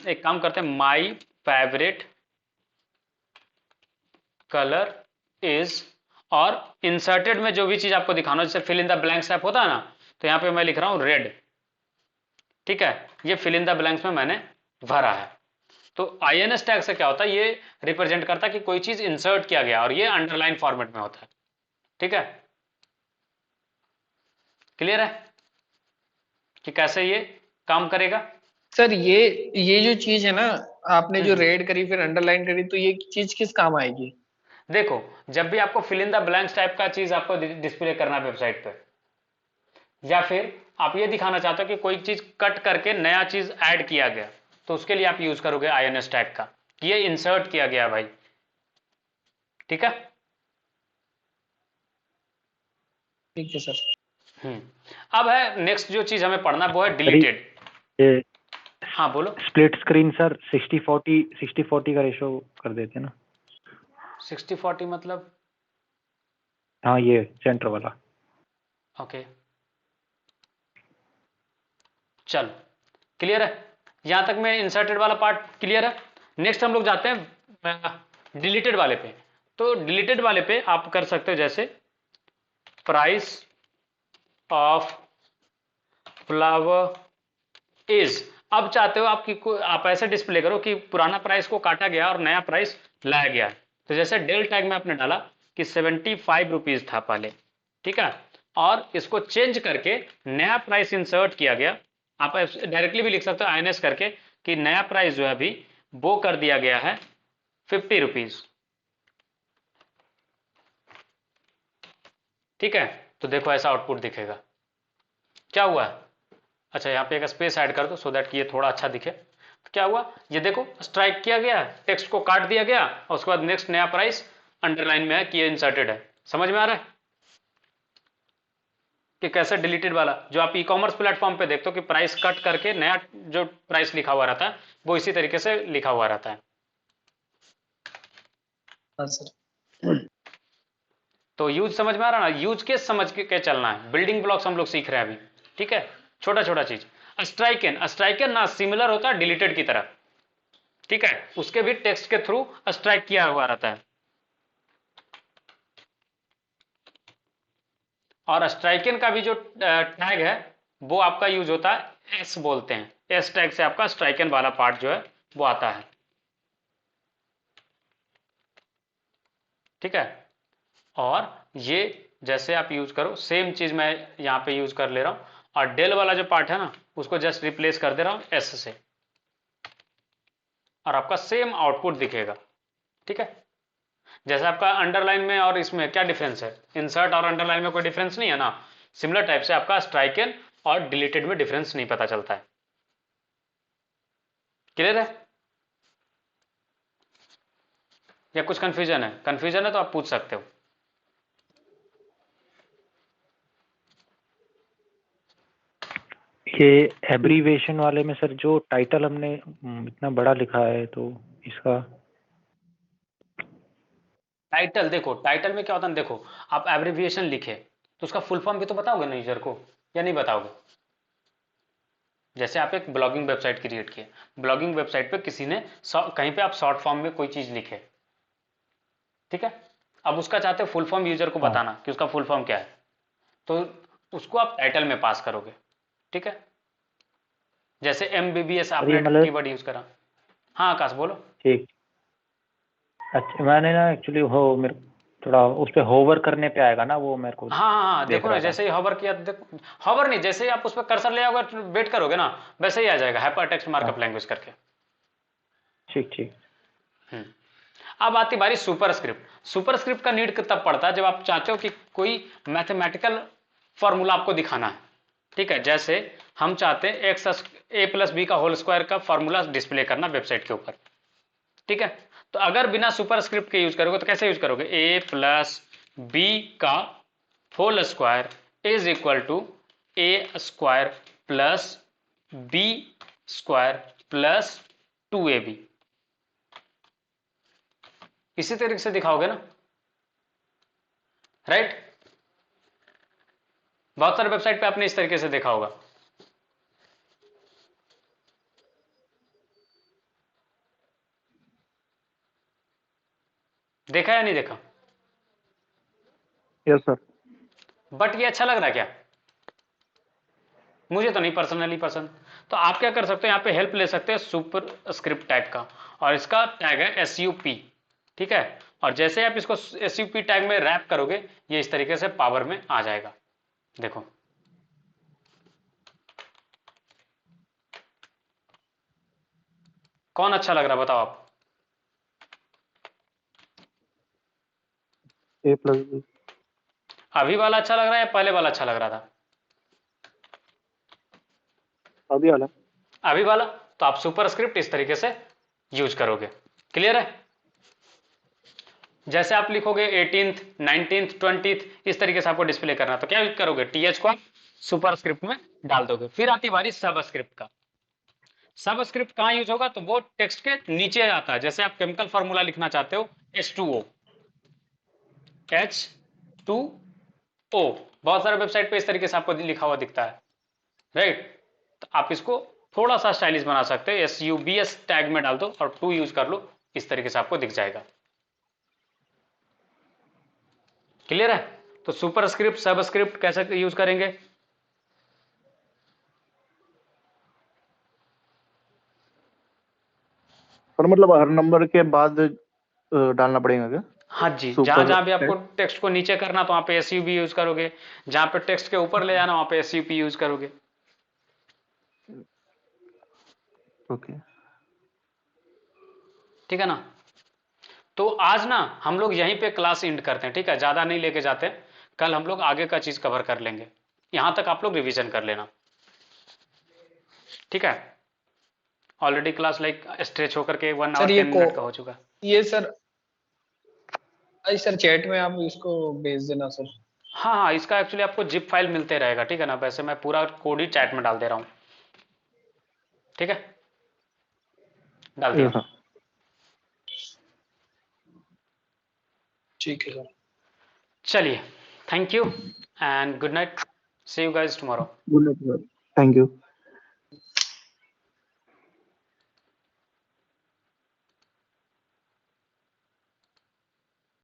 एक काम करते हैं, माई फेवरेट कलर इज, और इंसर्टेड में जो भी चीज आपको दिखाना हो, जैसे fill in the blanks type होता है ना, तो यहां पे मैं लिख रहा हूं रेड। ठीक है, ये फिल इन द ब्लैंक्स में मैंने भरा है। तो INS टैग से क्या होता है, ये रिप्रेजेंट करता है कि कोई चीज इंसर्ट किया गया, और ये अंडरलाइन फॉर्मेट में होता है। ठीक है, क्लियर है कि कैसे ये काम करेगा? सर ये जो चीज है ना, आपने जो रेड करी फिर अंडरलाइन करी, तो ये चीज किस काम आएगी? देखो जब भी आपको fill in the blanks type का चीज आपको डिस्प्ले करना है वेबसाइट पे, या फिर आप ये दिखाना चाहते हो कि कोई चीज कट करके नया चीज ऐड किया गया, तो उसके लिए आप यूज करोगे INS टैग का, कि ये इंसर्ट किया गया भाई। ठीक है, ठीक है सर। अब है नेक्स्ट जो चीज हमें पढ़ना वो है डिलीटेड। हाँ बोलो। स्प्लिट स्क्रीन सर 60-40 का रेशो कर देते हैं ना। 60-40 मतलब? हाँ ये सेंटर वाला। ओके चलो, क्लियर है, यहां तक में इंसर्टेड वाला पार्ट क्लियर है। नेक्स्ट हम लोग जाते हैं डिलीटेड वाले पे। तो डिलीटेड वाले पे आप कर सकते हो जैसे प्राइस ऑफ फ्लावर इज। अब चाहते हो आप ऐसे डिस्प्ले करो कि पुराना प्राइस को काटा गया और नया प्राइस लाया गया। तो जैसे डेल टैग में आपने डाला कि 75 रुपीज था पहले, ठीक है, और इसको चेंज करके नया प्राइस इंसर्ट किया गया। आप डायरेक्टली भी लिख सकते हो INS करके कि नया प्राइस जो है अभी वो कर दिया गया है 50 रुपीज। ठीक है, तो देखो ऐसा आउटपुट दिखेगा। क्या हुआ है, अच्छा यहाँ पे एक स्पेस ऐड कर दो सो दैट कि ये थोड़ा अच्छा दिखे। तो क्या हुआ, ये देखो स्ट्राइक किया गया, टेक्स्ट को काट दिया गया, और उसके बाद नेक्स्ट नया प्राइस अंडरलाइन में है कि ये इंसर्टेड है। समझ में आ रहा है? कि कैसे डिलीटेड वाला जो आप ई कॉमर्स प्लेटफॉर्म पे देखते हो कि प्राइस कट करके नया जो प्राइस लिखा हुआ रहता है वो इसी तरीके से लिखा हुआ रहता है। हाँ सर। तो यूज समझ में आ रहा ना, यूज केस समझ के चलना है, बिल्डिंग ब्लॉक्स हम लोग सीख रहे हैं अभी, ठीक है, छोटा छोटा चीज। स्ट्राइकन ना सिमिलर होता है डिलीटेड की तरह, ठीक है, उसके भी टेक्स्ट के थ्रू स्ट्राइक किया हुआ रहता है। और स्ट्राइकन का भी जो टैग है वो आपका यूज होता है एस बोलते हैं, एस टैग से आपका स्ट्राइकन वाला पार्ट जो है वो आता है, ठीक है। और ये जैसे आप यूज करो सेम चीज मैं यहां पे यूज कर ले रहा हूं, और डेल वाला जो पार्ट है ना उसको जस्ट रिप्लेस कर दे रहा हूं एस से, और आपका सेम आउटपुट दिखेगा, ठीक है। जैसे आपका अंडरलाइन में और इसमें क्या डिफरेंस है, इंसर्ट और अंडरलाइन में कोई डिफरेंस नहीं है ना, सिमिलर टाइप से आपका स्ट्राइकन और डिलीटेड में डिफरेंस नहीं पता चलता है। क्लियर है या कुछ कंफ्यूजन है? कंफ्यूजन है तो आप पूछ सकते हो। ये एब्रीवेशन वाले में सर जो टाइटल हमने इतना बड़ा लिखा है तो इसका टाइटल देखो, टाइटल में क्या होता है, देखो आप एब्रिविएशन लिखे तो उसका फुल फॉर्म भी तो बताओगे ना यूजर को, या नहीं बताओगे? जैसे आप एक ब्लॉगिंग वेबसाइट क्रिएट किए, ब्लॉगिंग वेबसाइट पे किसी ने कहीं पे आप शॉर्ट फॉर्म में कोई चीज लिखे, ठीक है, अब उसका चाहते हो फुल फॉर्म यूजर को हाँ। बताना कि उसका फुल फॉर्म क्या है, तो उसको आप टाइटल में पास करोगे, ठीक है। जैसे MBBS ये आपने मतलब कीवर्ड यूज करा। हाँ आकाश बोलो। ठीक। अच्छा मैंने ना एक्चुअली हो मेरे थोड़ा उस पे होवर करने पे आएगा ना वो मेरे को हाँ हाँ हाँ, देख देखो ना रहा था। जैसे ही हॉवर किया, देखो हॉवर नहीं, जैसे ही आप उस पर कर्सर ले आओगे वेट करोगे ना वैसे ही आ जाएगा हाइपर टेक्स्ट मार्कअप हाँ लैंग्वेज करके। ठीक ठीक। हम्म। अब आती बारी सुपरस्क्रिप्ट। सुपरस्क्रिप्ट का नीड तब पड़ता है जब आप चाहते हो कि कोई मैथमेटिकल फॉर्मूला आपको दिखाना है, ठीक है, जैसे हम चाहते हैं a+b का होल स्क्वायर का फॉर्मूला डिस्प्ले करना वेबसाइट के ऊपर, ठीक है। तो अगर बिना सुपरस्क्रिप्ट के यूज करोगे तो कैसे यूज करोगे, a+b का whole square is equal to a² plus b² plus 2ab, इसी तरीके से दिखाओगे ना, राइट। बहुत सारे वेबसाइट पे आपने इस तरीके से देखा होगा। देखा या नहीं देखा? Yes sir. बट ये अच्छा लग रहा है क्या? मुझे तो नहीं पर्सनली पसंद। तो आप क्या कर सकते हो, यहाँ पे हेल्प ले सकते हैं सुपर स्क्रिप्ट टाइप का, और इसका टैग है SUP, ठीक है। और जैसे आप इसको SUP टैग में रैप करोगे ये इस तरीके से पावर में आ जाएगा, देखो। कौन अच्छा लग रहा बताओ आप? a+b। अभी वाला अच्छा लग रहा है या पहले वाला अच्छा लग रहा था? अभी वाला। अभी वाला। तो आप सुपर स्क्रिप्ट इस तरीके से यूज करोगे, क्लियर है। जैसे आप लिखोगे 18th 19th 20th इस तरीके से आपको डिस्प्ले करना, तो क्या यूज करोगे, TH को आप सुपर स्क्रिप्ट में डाल दोगे। फिर आती बारी सब स्क्रिप्ट का। सब स्क्रिप्ट कहाँ यूज होगा, तो वो टेक्स्ट के नीचे आता है। जैसे आप केमिकल फॉर्मूला लिखना चाहते हो H2O, बहुत सारे वेबसाइट पे इस तरीके से आपको लिखा हुआ दिखता है, राइट। तो आप इसको थोड़ा सा स्टाइलिश बना सकते हो, SUBS टैग में डाल दो और 2 यूज कर लो, इस तरीके से आपको दिख जाएगा, क्लियर है। तो सुपर स्क्रिप्ट सब स्क्रिप्ट कैसे यूज करेंगे, पर मतलब हर नंबर के बाद डालना पड़ेगा क्या? हाँ जी, जहां सुपर जहां भी आपको टेक्स्ट। टेक्स्ट को नीचे करना तो वहां पे SUB यूज करोगे, जहां पे टेक्स्ट के ऊपर ले जाना वहां पे SUP यूज करोगे, ओके। ठीक है ना। तो आज ना हम लोग यहीं पे क्लास एंड करते हैं, ठीक है, ज्यादा नहीं लेके जाते। कल हम लोग आगे का चीज कवर कर लेंगे, यहां तक आप लोग रिवीजन कर लेना, ठीक है। ऑलरेडी क्लास लाइक स्ट्रेच होकर के 1 सर आवर ये 10 को मिनट का हो चुका। ये सर, अरे सर चैट में आप इसको भेज देना सर। हाँ हाँ, इसका एक्चुअली आपको जिप फाइल मिलते रहेगा, ठीक है ना। वैसे मैं पूरा कोड ही चैट में डाल दे रहा हूँ, ठीक है, डाल दिया। हाँ ठीक है सर। चलिए, thank you and good night, see you guys tomorrow. Good night sir, thank you.